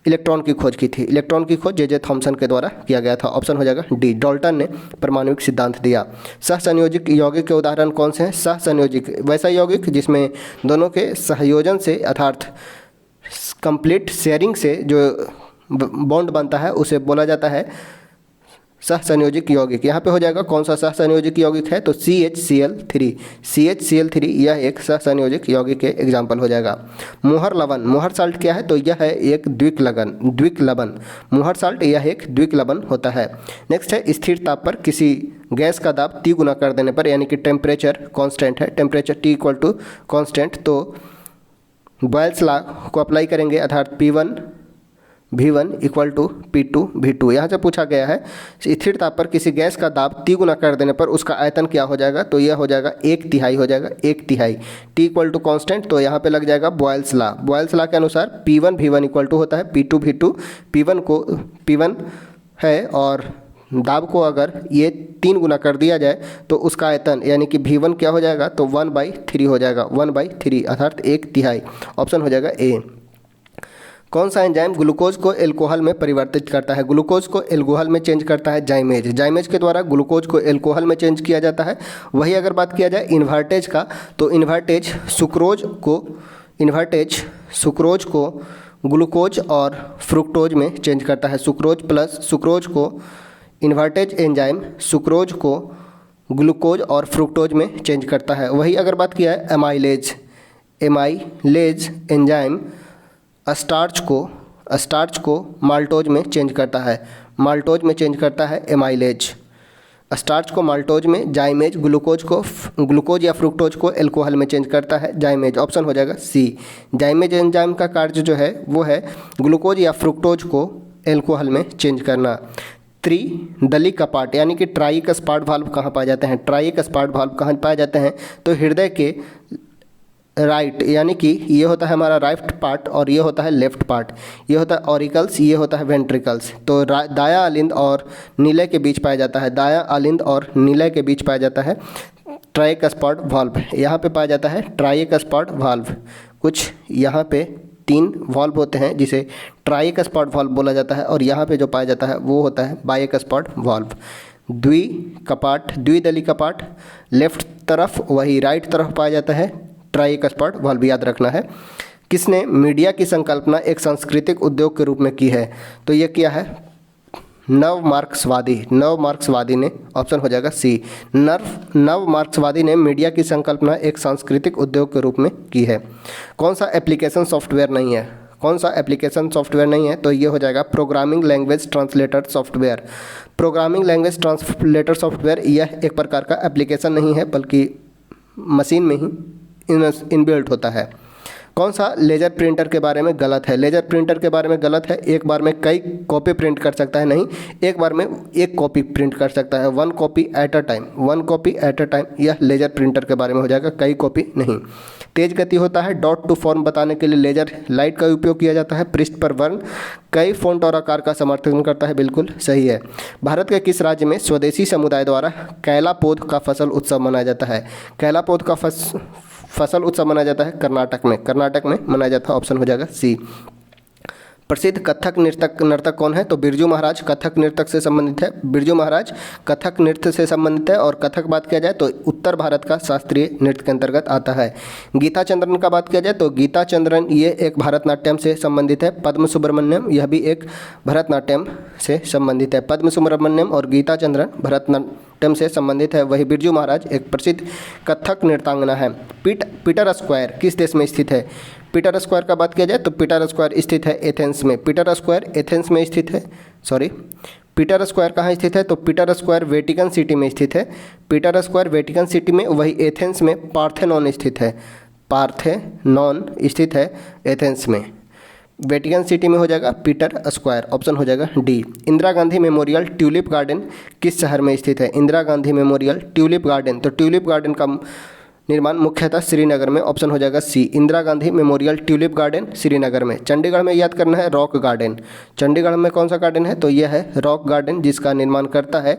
इलेक्ट्रॉन की खोज की थी। इलेक्ट्रॉन की खोज जे थॉमसन के द्वारा किया गया था। ऑप्शन हो जाएगा डी। डाल्टन ने परमाणुिक सिद्धांत दिया। सहसंयोजिक यौगिक के उदाहरण कौन से हैं? सहसंयोजिक वैसा यौगिक जिसमें दोनों के सहयोजन से अर्थात कंप्लीट शेयरिंग से जो बॉन्ड बनता है उसे बोला जाता है सहसंयोजिक यौगिक। यहाँ पे हो जाएगा कौन सा सहसंयोजिक यौगिक है? तो CHCl3 यह एक सहसंयोजिक यौगिक के एग्जाम्पल हो जाएगा। मुहर लवण, मुहर साल्ट क्या है? तो यह है एक द्विक लवण। मुहर साल्ट यह एक द्विक लवण होता है। नेक्स्ट है स्थिर ताप पर किसी गैस का दाब T गुना कर देने पर, यानी कि टेम्परेचर कांस्टेंट है, temperature T equal to constant, तो बॉयल्स लॉ को अप्लाई करेंगे अर्थात P1 V1 equal to P2 V2। यहाँ से पूछा गया है स्थिर ताप पर किसी गैस का दाब T गुना कर देने पर उसका आयतन क्या हो जाएगा? तो यह हो जाएगा 1/3 हो जाएगा, 1/3। T इक्वल टू कॉन्स्टेंट, तो यहाँ पे लग जाएगा बॉयल्स लॉ। बॉयल्स लॉ के अनुसार P1 V1 इक्वल टू होता है P2 V2। P1 है और दाब को अगर ये 3 गुना कर दिया जाए तो उसका आयतन यानी कि V1 क्या हो जाएगा? तो 1/3 हो जाएगा, 1/3 अर्थात 1/3। ऑप्शन हो जाएगा ए। कौन सा एंजाइम ग्लूकोज को एल्कोहल में परिवर्तित करता है? ग्लूकोज को एल्कोहल में चेंज करता है जाइमेज। जाइमेज के द्वारा ग्लूकोज को एल्कोहल में चेंज किया जाता है। वही अगर बात किया जाए इन्वर्टेज का, तो इन्वर्टेज सुक्रोज को ग्लूकोज और फ्रुक्टोज में चेंज करता है। सुक्रोज को इन्वर्टेज एंजाइम सुक्रोज को ग्लूकोज और फ्रुक्टोज में चेंज करता है। वही अगर बात किया है एमाइलेज एंजाइम स्टार्च को माल्टोज में चेंज करता है। माल्टोज में चेंज करता है एमाइलेज। स्टार्च को माल्टोज में, जाइमेज ग्लूकोज या फ्रुक्टोज को एल्कोहल में चेंज करता है जाइमेज। ऑप्शन हो जाएगा सी। जाइमेज एंजाइम का कार्य जो है वो है ग्लूकोज या फ्रुक्टोज को एल्कोहल में चेंज करना। त्रिदली कपाट यानी कि ट्राइक स्पार्ट वाल्व कहाँ पाए जाते हैं? ट्राइक स्पार्ट वाल्व कहाँ पाए जाते हैं? तो हृदय के राइट, यानी कि ये होता है हमारा राइट पार्ट और ये होता है लेफ्ट पार्ट। ये होता है ऑरिकल्स, ये होता है वेंट्रिकल्स। तो दायां अलिंद और नीले के बीच पाया जाता है, दायां अलिंद और नीले के बीच पाया जाता है ट्राइक स्पार्ट वाल्व। यहाँ पे पाया जाता है ट्राइक स्पार्ट वाल्व। कुछ यहाँ पे 3 वाल्व होते हैं जिसे ट्राइक स्पार्ट वाल्व बोला जाता है, और यहाँ पे जो पाया जाता है वो होता है बाइक स्पार्ट वाल्व। द्विदली कपाट लेफ्ट तरफ, वही राइट तरफ पाया जाता है ट्राइक स्पार्ट वाल्व, याद रखना है। किसने मीडिया की संकल्पना एक सांस्कृतिक उद्योग के रूप में की है? तो ये किया है नव मार्क्सवादी ने। ऑप्शन हो जाएगा सी। नव मार्क्सवादी ने मीडिया की संकल्पना एक सांस्कृतिक उद्योग के रूप में की है। कौन सा एप्लीकेशन सॉफ्टवेयर नहीं है? तो ये हो जाएगा programming language translator software. Programming language translator software यह एक प्रकार का एप्लीकेशन नहीं है, बल्कि मशीन में ही इनबिल्ट होता है। कौन सा लेजर प्रिंटर के बारे में गलत है? लेजर प्रिंटर के बारे में गलत है, एक बार में कई कॉपी प्रिंट कर सकता है, नहीं, एक बार में एक कॉपी प्रिंट कर सकता है, 1 कॉपी एट अ टाइम। यह लेजर प्रिंटर के बारे में हो जाएगा, कई कॉपी नहीं। तेज गति होता है, डॉट टू फॉर्म बताने के लिए लेजर लाइट का उपयोग किया जाता है। पृष्ठ पर वर्ण कई फ़ॉन्ट और आकार का समर्थन करता है, बिल्कुल सही है। भारत के किस राज्य में स्वदेशी समुदाय द्वारा कैला पौध का फसल उत्सव मनाया जाता है? कैला पौध का फसल उत्सव मनाया जाता है कर्नाटक में मनाया जाता है। ऑप्शन हो जाएगा सी। प्रसिद्ध कथक नर्तक कौन है? तो बिरजू महाराज कथक नृत्य से संबंधित है। और कथक बात किया जाए तो उत्तर भारत का शास्त्रीय नृत्य के अंतर्गत आता है। गीता चंद्रन का बात किया जाए तो गीता चंद्रन ये एक भरतनाट्यम से संबंधित है। पद्म सुब्रमण्यम यह भी एक भरतनाट्यम से संबंधित है। पद्म सुब्रमण्यम और गीता चंद्रन भरतनाट्यम से संबंधित है। वही बिरजू महाराज एक प्रसिद्ध कथक नृत्यांगना है। पीटर स्क्वायर किस देश में स्थित है? पीटर स्क्वायर का बात किया जाए तो पीटर स्क्वायर स्थित है एथेंस में। पीटर स्क्वायर एथेंस में स्थित है, पीटर स्क्वायर कहाँ स्थित है? तो पीटर स्क्वायर वेटिकन सिटी में स्थित है। पीटर स्क्वायर वेटिकन सिटी में, वही एथेंस में पार्थेनॉन स्थित है। एथेंस में। वेटिकन सिटी में हो जाएगा पीटर स्क्वायर, ऑप्शन हो जाएगा D. Indira Gandhi memorial tulip garden किस शहर में स्थित है? Indira Gandhi memorial tulip garden, तो ट्यूलिप गार्डन का निर्माण मुख्यतः श्रीनगर में, ऑप्शन हो जाएगा C. Indira Gandhi memorial tulip garden Srinagar में। चंडीगढ़ में याद करना है रॉक गार्डन। चंडीगढ़ में कौन सा गार्डन है? तो यह है रॉक गार्डन, जिसका निर्माण करता है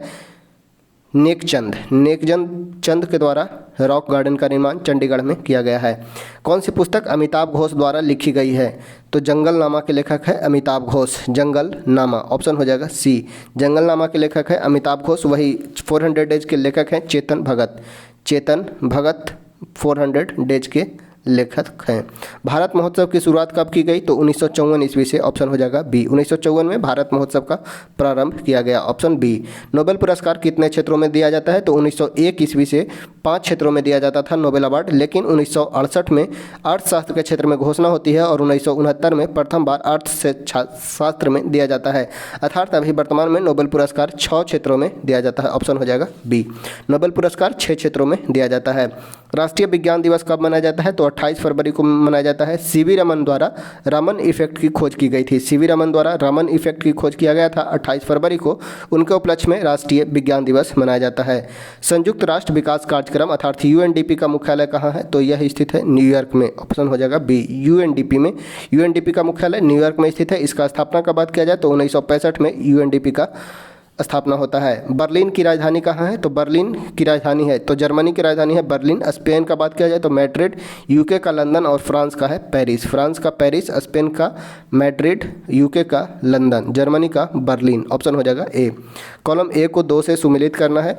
नेकचंद के द्वारा रॉक गार्डन का निर्माण चंडीगढ़ में किया गया है। कौन सी पुस्तक अमिताभ घोष द्वारा लिखी गई है? तो जंगल नामा के लेखक है अमिताभ घोष। जंगल नामा, ऑप्शन हो जाएगा सी। जंगल नामा के लेखक है अमिताभ घोष। वही 400 डेज के लेखक हैं चेतन भगत 400 डेज के लेखक हैं। भारत महोत्सव की शुरुआत कब की गई? तो 1954 ईस्वी से, ऑप्शन हो जाएगा बी। 1954 में भारत महोत्सव का प्रारंभ किया गया, ऑप्शन बी। नोबेल पुरस्कार कितने क्षेत्रों में दिया जाता है? तो 1901 ईस्वी से 5 क्षेत्रों में दिया जाता था नोबेल अवार्ड, लेकिन 1968 में अर्थशास्त्र के क्षेत्र में घोषणा होती है और 1969 में प्रथम बार अर्थशास्त्र में दिया जाता है। अर्थात अभी वर्तमान में नोबेल पुरस्कार 6 क्षेत्रों में दिया जाता है, ऑप्शन हो जाएगा बी। नोबेल पुरस्कार 6 क्षेत्रों में दिया जाता है। राष्ट्रीय विज्ञान दिवस कब मनाया जाता है? तो 28 फरवरी को मनाया जाता है। सीवी रमन द्वारा रामन इफेक्ट की खोज की गई थी। सीवी रमन द्वारा रामन इफेक्ट की खोज किया गया था 28 फरवरी को। उनके उपलक्ष्य में राष्ट्रीय विज्ञान दिवस मनाया जाता है। संयुक्त राष्ट्र विकास कार्यक्रम अर्थात यूएनडीपी का मुख्यालय कहाँ है? तो यह स्थित है न्यूयॉर्क में, ऑप्शन हो जाएगा बी। यूएनडीपी में, यूएनडीपी का मुख्यालय न्यूयॉर्क में स्थित है। इसका स्थापना का बात किया जाए तो 1965 में यूएनडीपी का स्थापना होता है। बर्लिन की राजधानी कहाँ है? तो बर्लिन की राजधानी है, तो जर्मनी की राजधानी है बर्लिन। स्पेन का बात किया जाए तो मैड्रिड, यूके का लंदन और फ्रांस का है पेरिस। फ्रांस का पेरिस, स्पेन का मैड्रिड, यूके का लंदन, जर्मनी का बर्लिन, ऑप्शन हो जाएगा ए। कॉलम ए को 2 से सुमिलित करना है।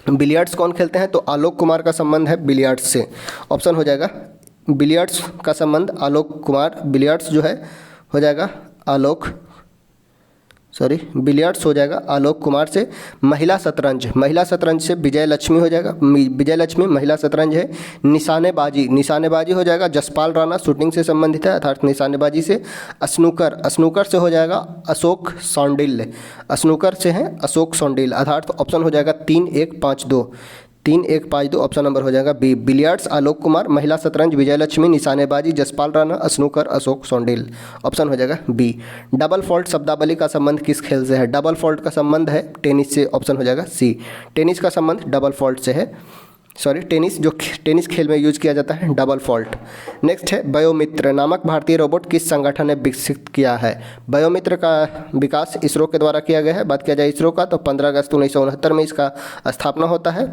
बिलियर्ड्स कौन खेलते हैं? तो आलोक कुमार का संबंध है बिलियर्ड्स से, ऑप्शन हो जाएगा बिलियर्ड्स का संबंध आलोक कुमार। बिलियर्ड्स जो है हो जाएगा बिलियर्ड्स हो जाएगा आलोक कुमार से। महिला शतरंज से विजय लक्ष्मी हो जाएगा। विजय लक्ष्मी महिला शतरंज है। निशानेबाजी हो जाएगा जसपाल राणा, शूटिंग से संबंधित है अर्थात निशानेबाजी से। स्नूकर से हो जाएगा अशोक सौंडिल अर्थात ऑप्शन हो जाएगा 3-1-5-2, ऑप्शन नंबर हो जाएगा बी। बिलियर्ड्स आलोक कुमार, महिला शतरंज विजय लक्ष्मी, निशानेबाजी जसपाल राणा, स्नूकर अशोक सौंडिल, ऑप्शन हो जाएगा बी। डबल फॉल्ट शब्दावली का संबंध किस खेल से है? डबल फॉल्ट का संबंध है टेनिस से, ऑप्शन हो जाएगा सी। टेनिस का संबंध डबल फॉल्ट से है। टेनिस खेल में यूज किया जाता है डबल फॉल्ट। नेक्स्ट है बायोमित्र नामक भारतीय रोबोट किस संगठन ने विकसित किया है? बायोमित्र का विकास इसरो के द्वारा किया गया है। बात किया जाए इसरो का तो 15 अगस्त 1969 में इसका स्थापना होता है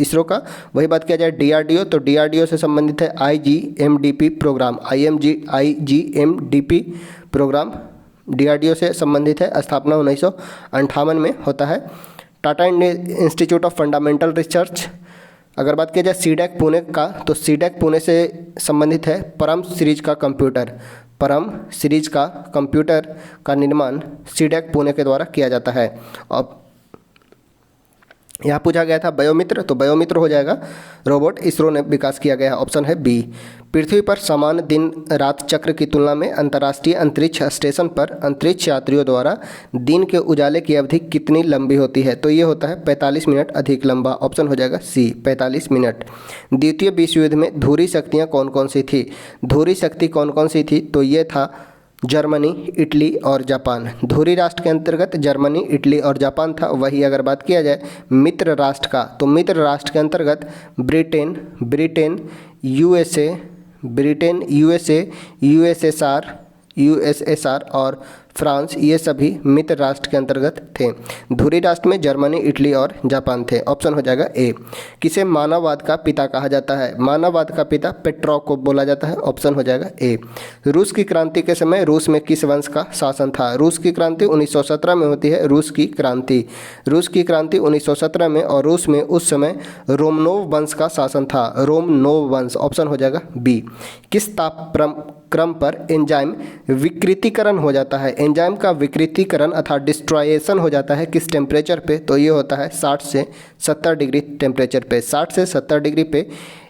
इसरो का। वही बात किया जाए डीआरडीओ तो डीआरडीओ से संबंधित है IGMDP programme, IGMDP programme DRDO से संबंधित है। स्थापना 1958 में होता है। Tata institute of fundamental research अगर बात किया जाए सीडैक पुणे का तो सीडैक पुणे से संबंधित है परम सीरीज का कंप्यूटर का निर्माण सीडैक पुणे के द्वारा किया जाता है। अब यहाँ पूछा गया था बायोमित्र, तो बायोमित्र हो जाएगा रोबोट इसरो ने विकास किया गया है, ऑप्शन है बी। पृथ्वी पर समान दिन रात चक्र की तुलना में अंतर्राष्ट्रीय अंतरिक्ष स्टेशन पर अंतरिक्ष यात्रियों द्वारा दिन के उजाले की अवधि कितनी लंबी होती है? तो ये होता है 45 मिनट अधिक लंबा, ऑप्शन हो जाएगा सी 45 मिनट। द्वितीय विश्व युद्ध में धुरी शक्तियाँ कौन कौन सी थी? धुरी शक्ति कौन कौन सी थी? तो ये था जर्मनी, इटली और जापान। धुरी राष्ट्र के अंतर्गत जर्मनी, इटली और जापान था। वही अगर बात किया जाए मित्र राष्ट्र का तो मित्र राष्ट्र के अंतर्गत ब्रिटेन, यूएसएसआर और फ्रांस ये सभी मित्र राष्ट्र के अंतर्गत थे। धुरी राष्ट्र में जर्मनी, इटली और जापान थे, ऑप्शन हो जाएगा ए। किसे मानववाद का पिता कहा जाता है? मानववाद का पिता पेट्रोव को बोला जाता है, ऑप्शन हो जाएगा ए। रूस की क्रांति के समय रूस में किस वंश का शासन था? रूस की क्रांति 1917 में होती है। रूस की क्रांति 1917 में और रूस में उस समय रोमनोव वंश का शासन था, रोमनोव वंश, ऑप्शन हो जाएगा बी। किस तापक्रम पर एंजाइम विकृतीकरण हो जाता है? एंजाइम का विकृतीकरण अर्थात डिस्ट्रॉयेशन हो जाता है किस टेम्परेचर पे? तो ये होता है 60 से 70 डिग्री टेम्परेचर पे। 60 से 70 डिग्री पे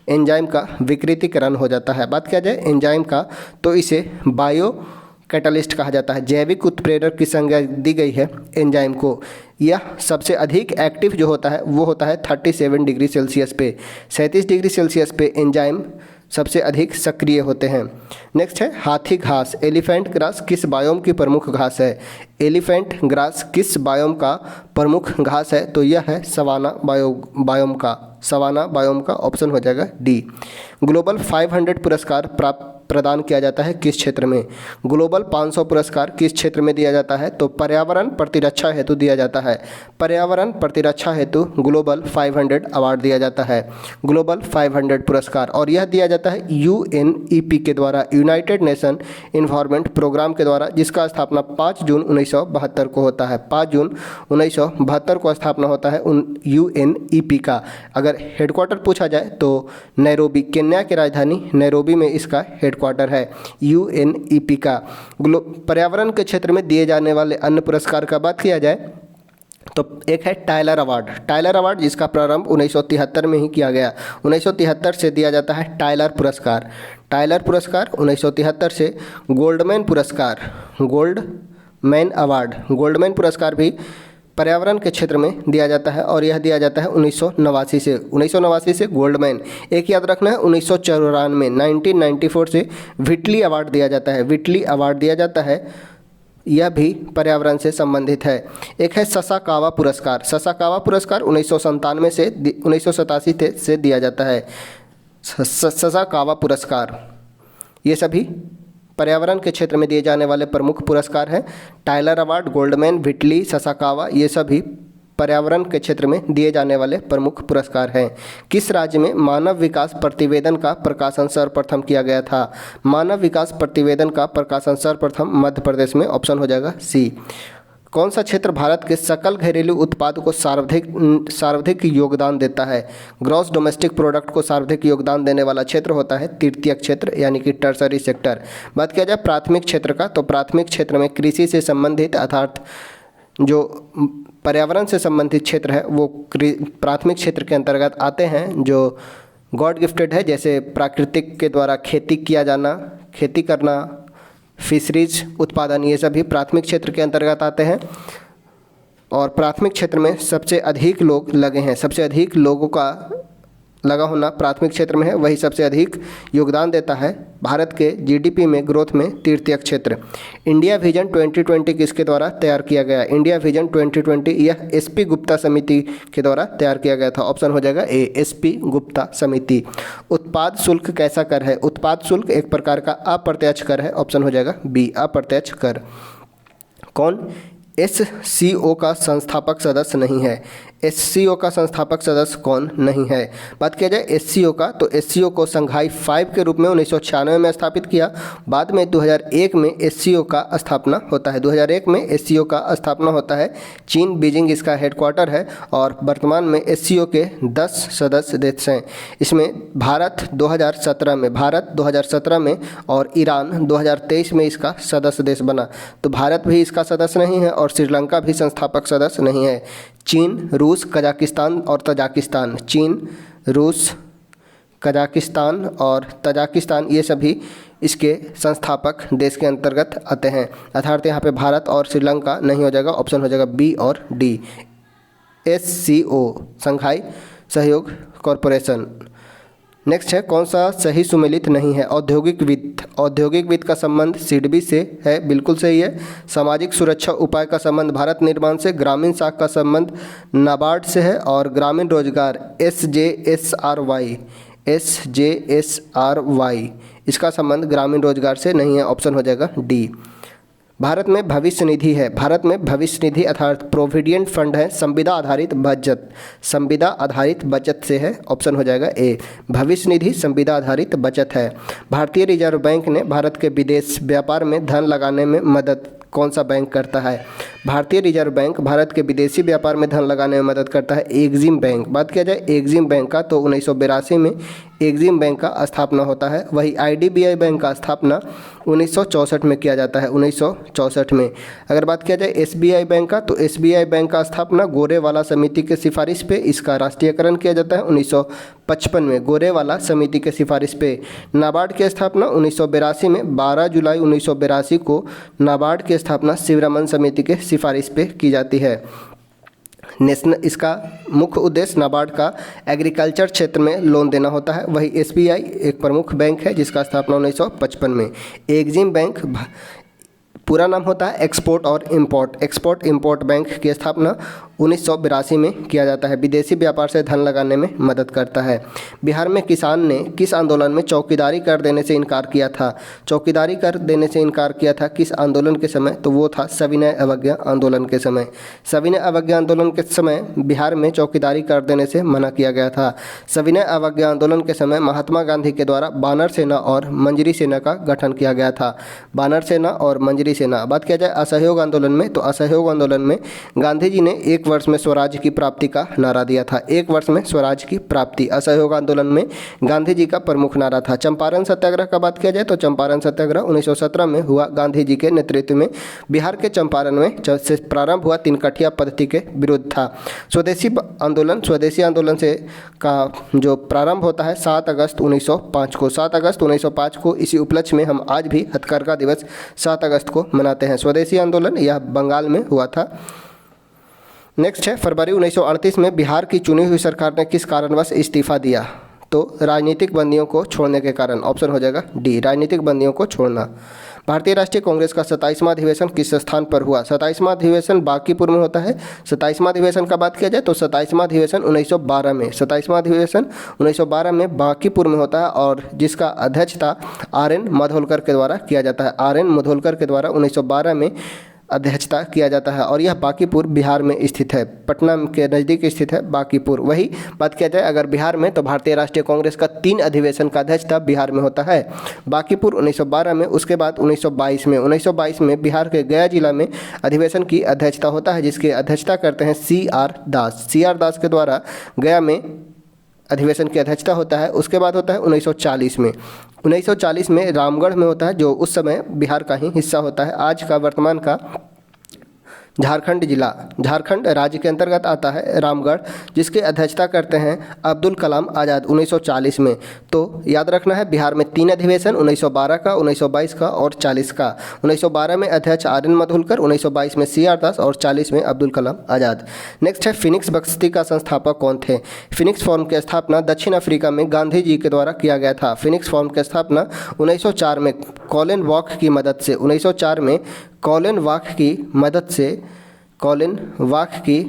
एंजाइम का विकृतीकरण हो जाता है। बात किया जाए एंजाइम का तो इसे बायो कैटलिस्ट कहा जाता है। जैविक उत्प्रेरक की संज्ञा दी गई है एंजाइम को। यह सबसे अधिक एक्टिव जो होता है वो होता है 37 डिग्री सेल्सियस पे। 37 डिग्री सेल्सियस पे एंजाइम सबसे अधिक सक्रिय होते हैं। नेक्स्ट है हाथी घास, एलिफेंट ग्रास किस बायोम की प्रमुख घास है? एलिफेंट ग्रास किस बायोम का प्रमुख घास है? तो यह है सवाना बायोम का ऑप्शन हो जाएगा डी। ग्लोबल 500 पुरस्कार प्रदान किया जाता है किस क्षेत्र में? ग्लोबल 500 पुरस्कार किस क्षेत्र में दिया जाता है? तो पर्यावरण प्रतिरक्षा हेतु दिया जाता है। पर्यावरण प्रतिरक्षा हेतु ग्लोबल 500 अवार्ड दिया जाता है, ग्लोबल 500 पुरस्कार। और यह दिया जाता है UNEP के द्वारा, यूनाइटेड नेशन इन्वायरमेंट प्रोग्राम के द्वारा, जिसका स्थापना 5 जून 1972 को होता है। 5 जून 1972 को स्थापना होता है UNEP का। अगर हेडक्वार्टर पूछा जाए तो नैरोबी, केन्या की राजधानी नैरोबी में इसका हेडक्वार्टर है UNEP का। पर्यावरण के क्षेत्र में दिए जाने वाले अन्य पुरस्कार का बात किया जाए तो एक है टायलर अवार्ड। टायलर अवार्ड जिसका प्रारंभ 1973 में ही किया गया, 1973 से दिया जाता है टायलर पुरस्कार। टायलर पुरस्कार 1973 से। गोल्डमैन पुरस्कार, गोल्डमैन अवार्ड, गोल्डमैन पुरस्कार भी पर्यावरण के क्षेत्र में दिया जाता है और यह दिया जाता है 1989 से गोल्डमैन। एक याद रखना है 1994 1994 से व्हिटली अवार्ड दिया जाता है, व्हिटली अवार्ड दिया जाता है, यह भी पर्यावरण से संबंधित है। एक है ससाकावा पुरस्कार। ससाकावा पुरस्कार 1987 से 1987 से दिया जाता है। ससाकावा पुरस्कार ये सभी पर्यावरण के क्षेत्र में दिए जाने वाले प्रमुख पुरस्कार हैं। Tyler award, Goldman, Whitley, Sasakawa ये सभी पर्यावरण के क्षेत्र में दिए जाने वाले प्रमुख पुरस्कार हैं। किस राज्य में मानव विकास प्रतिवेदन का प्रकाशन सर्वप्रथम किया गया था? मानव विकास प्रतिवेदन का प्रकाशन सर्वप्रथम मध्य प्रदेश में, ऑप्शन हो जाएगा सी। कौन सा क्षेत्र भारत के सकल घरेलू उत्पाद को सर्वाधिक योगदान देता है? ग्रॉस डोमेस्टिक प्रोडक्ट को सर्वाधिक योगदान देने वाला क्षेत्र होता है तृतीयक क्षेत्र, यानी कि टर्सरी सेक्टर। बात किया जाए प्राथमिक क्षेत्र का, तो प्राथमिक क्षेत्र में कृषि से संबंधित अर्थात जो पर्यावरण से संबंधित क्षेत्र है वो प्राथमिक क्षेत्र के अंतर्गत आते हैं, जो गॉड गिफ्टेड है, जैसे प्राकृतिक के द्वारा खेती किया जाना, खेती करना, फिशरीज उत्पादन, ये सभी प्राथमिक क्षेत्र के अंतर्गत आते हैं। और प्राथमिक क्षेत्र में सबसे अधिक लोग लगे हैं, सबसे अधिक लोगों का लगा होना प्राथमिक क्षेत्र में है, वही सबसे अधिक योगदान देता है भारत के GDP में ग्रोथ में तृतीयक क्षेत्र। इंडिया विजन 2020 किसके द्वारा तैयार किया गया? इंडिया विजन 2020 यह SP गुप्ता समिति के द्वारा तैयार किया गया था, ऑप्शन हो जाएगा ए, SP गुप्ता समिति। उत्पाद शुल्क कैसा कर है? उत्पाद शुल्क एक प्रकार का अप्रत्यक्ष कर है, ऑप्शन हो जाएगा बी, अप्रत्यक्ष कर। कौन SCO का संस्थापक सदस्य नहीं है? SCO का संस्थापक सदस्य कौन नहीं है? बात किया जाए SCO का, तो SCO को संघाई 5 के रूप में 1996 में स्थापित किया। बाद में 2001 में SCO का स्थापना होता है, 2001 में SCO का स्थापना होता है। चीन बीजिंग इसका हेडक्वार्टर है और वर्तमान में SCO के 10 सदस्य देश हैं। इसमें भारत 2017 में और ईरान 2023 में इसका सदस्य देश बना। तो भारत भी इसका सदस्य नहीं है और श्रीलंका भी संस्थापक सदस्य नहीं है। चीन, रूस, कजाकिस्तान और तजाकिस्तान, चीन, रूस, कजाकिस्तान और तजाकिस्तान ये सभी इसके संस्थापक देश के अंतर्गत आते हैं। अर्थात यहाँ पे भारत और श्रीलंका नहीं हो जाएगा, ऑप्शन हो जाएगा बी और डी। SCO संघाई सहयोग कॉरपोरेशन। नेक्स्ट है कौन सा सही सुमेलित नहीं है? औद्योगिक वित्त, औद्योगिक वित्त का संबंध सिडबी से है, बिल्कुल सही है। सामाजिक सुरक्षा उपाय का संबंध भारत निर्माण से, ग्रामीण साख का संबंध नाबार्ड से है और ग्रामीण रोजगार SJSRY इसका संबंध ग्रामीण रोजगार से नहीं है, ऑप्शन हो जाएगा डी। भारत में भविष्य निधि है, भारत में भविष्य निधि अर्थात प्रोविडेंट फंड है, संविदा आधारित बचत, संविदा आधारित बचत से है, ऑप्शन हो जाएगा ए। भविष्य निधि संविदा आधारित बचत है। भारतीय रिजर्व बैंक ने भारत के विदेश व्यापार में धन लगाने में मदद कौन सा बैंक करता है? भारतीय रिजर्व बैंक भारत के विदेशी व्यापार में धन लगाने में मदद करता है एग्जिम बैंक। बात किया जाए एग्जिम बैंक का, तो 1982 में एग्जिम बैंक का स्थापना होता है। वही IDBI बैंक का स्थापना 1964 में किया जाता है, 1964 में। अगर बात किया जाए SBI बैंक का, तो SBI बैंक का स्थापना गोरेवाला समिति के सिफारिश पे इसका राष्ट्रीयकरण किया जाता है 1955 में, गोरेवाला समिति के सिफारिश पे। नाबार्ड की स्थापना 1982 में, 12 जुलाई 1982 को नाबार्ड की स्थापना शिवरमन समिति के सिफारिश पे की जाती है। नेशनल, इसका मुख्य उद्देश्य नाबार्ड का एग्रीकल्चर क्षेत्र में लोन देना होता है। वही एसबीआई एक प्रमुख बैंक है जिसका स्थापना 1955 में। एग्जिम बैंक पूरा नाम होता है एक्सपोर्ट इंपोर्ट बैंक की स्थापना 1982 में किया जाता है। विदेशी व्यापार से धन लगाने में मदद करता है। बिहार में किसान ने किस आंदोलन में चौकीदारी कर देने से इनकार किया था? चौकीदारी कर देने से इनकार किया था किस आंदोलन के समय? तो वो था सविनय अवज्ञा आंदोलन के समय। सविनय अवज्ञा आंदोलन के समय बिहार में चौकीदारी कर देने से मना किया गया था। सविनय अवज्ञा आंदोलन के समय महात्मा गांधी के द्वारा बानर सेना और मंजरी सेना का गठन किया गया था। बानर सेना और मंजरी सेना। बात किया जाए असहयोग आंदोलन में, तो असहयोग आंदोलन में गांधी जी ने 1 वर्ष में स्वराज्य की प्राप्ति का नारा दिया था। 1 वर्ष में स्वराज्य की प्राप्ति असहयोग आंदोलन में गांधी जी का प्रमुख नारा था। चंपारण सत्याग्रह का बात किया जाए तो चंपारण सत्याग्रह 1917 में हुआ। गांधी जी के नेतृत्व में बिहार के चंपारण में से प्रारंभ हुआ। 3 कठिया पद्धति के विरुद्ध था। स्वदेशी आंदोलन से का जो प्रारंभ होता है 7 अगस्त 1905 को। 7 अगस्त 1905 को इसी उपलक्ष्य में हम आज भी हथकरघा दिवस 7 अगस्त को मनाते हैं। स्वदेशी आंदोलन यह बंगाल में हुआ था। नेक्स्ट है फरवरी 1938 में बिहार की चुनी हुई सरकार ने किस कारणवश इस्तीफा दिया? तो राजनीतिक बंदियों को छोड़ने के कारण। ऑप्शन हो जाएगा डी, राजनीतिक बंदियों को छोड़ना। भारतीय राष्ट्रीय कांग्रेस का 27वां अधिवेशन किस स्थान पर हुआ? 27वां अधिवेशन बांकीपुर में होता है। 27वां अधिवेशन का बात किया जाए तो 27वां अधिवेशन 1912 में। 27वां अधिवेशन 1912 में बांकीपुर में होता है और जिसका अध्यक्षता आर.एन. माधोलकर के द्वारा किया जाता है। आर.एन. माधोलकर के द्वारा 1912 में अध्यक्षता किया जाता है और यह बांकीपुर बिहार में स्थित है। पटना के नज़दीक स्थित है बांकीपुर। वही बात किया जाए अगर बिहार में तो भारतीय राष्ट्रीय कांग्रेस का 3 अधिवेशन का अध्यक्षता बिहार में होता है। बांकीपुर 1912 में, उसके बाद 1922 में बिहार के गया जिला में अधिवेशन की अध्यक्षता होता है जिसकी अध्यक्षता करते हैं सी.आर. दास के द्वारा गया में अधिवेशन की अध्यक्षता होता है। उसके बाद होता है 1940 में रामगढ़ में होता है जो उस समय बिहार का ही हिस्सा होता है। आज का वर्तमान का झारखंड राज्य के अंतर्गत आता है रामगढ़, जिसकी अध्यक्षता करते हैं अब्दुल कलाम आज़ाद 1940 में। तो याद रखना है बिहार में 3 अधिवेशन 1912 का, 1922 का और 40 का। 1912 में अध्यक्ष आर.एन. माधोलकर, 1922 में सी.आर. दास और 40 में अब्दुल कलाम आज़ाद। नेक्स्ट है फिनिक्स बस्ती का संस्थापक कौन थे? फिनिक्स फॉर्म की स्थापना दक्षिण अफ्रीका में गांधी जी के द्वारा किया गया था। फिनिक्स फॉर्म की स्थापना 1904 में कॉलिन वॉक की मदद से, 1904 में कॉलिन वॉक की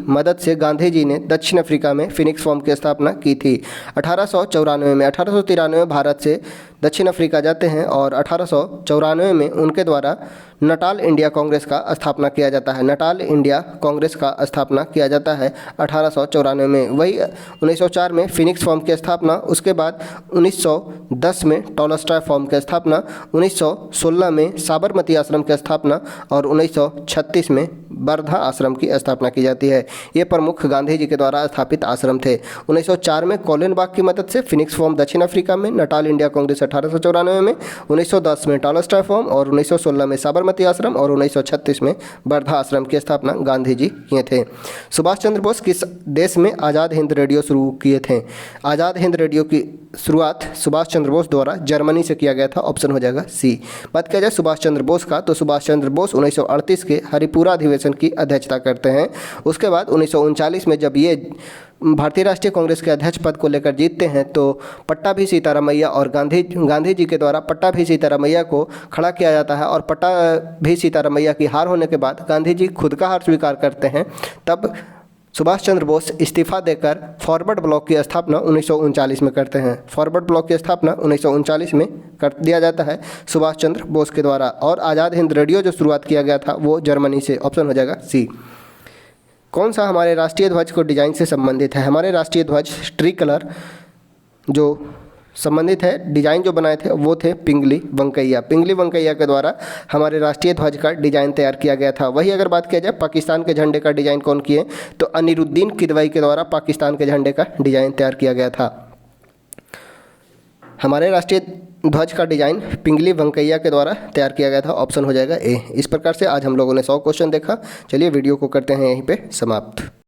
मदद से गांधी जी ने दक्षिण अफ्रीका में फिनिक्स फॉर्म की स्थापना की थी। 1893 में भारत से दक्षिण अफ्रीका जाते हैं और 1894 में उनके द्वारा नटाल इंडिया कांग्रेस का स्थापना किया जाता है। नटाल इंडिया कांग्रेस का स्थापना किया जाता है 1894 में। वही 1904 में फिनिक्स फॉर्म की स्थापना, उसके बाद 1910 में टॉलस्टॉय फॉर्म की स्थापना, 1916 में साबरमती आश्रम की स्थापना और 1936 में वर्धा आश्रम की स्थापना की जाती है। ये प्रमुख गांधी जी के द्वारा स्थापित आश्रम थे। 1904 में कॉलिन वॉक की मदद से फिनिक्स फॉर्म दक्षिण अफ्रीका में, नटाल इंडिया कांग्रेस 1894 में, 1910 में टॉलस्टॉय फॉर्म और 1916 में साबरमती आश्रम और 1936 में वर्धा आश्रम की स्थापना गांधी जी किए थे। सुभाष चंद्र बोस किस देश में आज़ाद हिंद रेडियो शुरू किए थे? आज़ाद हिंद रेडियो की शुरुआत सुभाष चंद्र बोस द्वारा जर्मनी से किया गया था। ऑप्शन हो जाएगा सी। बात किया जाए सुभाष चंद्र बोस का तो सुभाष चंद्र बोस 1938 के हरिपुरा अधिवेशन की अध्यक्षता करते हैं। उसके बाद 1939 में जब ये भारतीय राष्ट्रीय कांग्रेस के अध्यक्ष पद को लेकर जीतते हैं तो पट्टा भी सीतारामैया और गांधी जी के द्वारा पट्टा भी सीतारामैया को खड़ा किया जाता है और पट्टा भी सीतारामैया की हार होने के बाद गांधी जी खुद का हार स्वीकार करते हैं। तब सुभाष चंद्र बोस इस्तीफा देकर फॉरवर्ड ब्लॉक की स्थापना 1939 में करते हैं। फॉरवर्ड ब्लॉक की स्थापना 1939 में कर दिया जाता है सुभाष चंद्र बोस के द्वारा। और आज़ाद हिंद रेडियो जो शुरुआत किया गया था वो जर्मनी से। ऑप्शन हो जाएगा सी। कौन सा हमारे राष्ट्रीय ध्वज को डिजाइन से संबंधित है? हमारे राष्ट्रीय ध्वज ट्री कलर जो संबंधित है, डिजाइन जो बनाए थे वो थे पिंगली वंकैया के द्वारा हमारे राष्ट्रीय ध्वज का डिजाइन तैयार किया गया था। वही अगर बात किया जाए पाकिस्तान के झंडे का डिजाइन कौन किए तो अनिरुद्दीन किदवई के द्वारा पाकिस्तान के झंडे का डिजाइन तैयार किया गया था। हमारे राष्ट्रीय ध्वज का डिजाइन पिंगली वंकैया के द्वारा तैयार किया गया था। ऑप्शन हो जाएगा ए। इस प्रकार से आज हम लोगों ने 100 क्वेश्चन देखा। चलिए वीडियो को करते हैं यहीं पे समाप्त।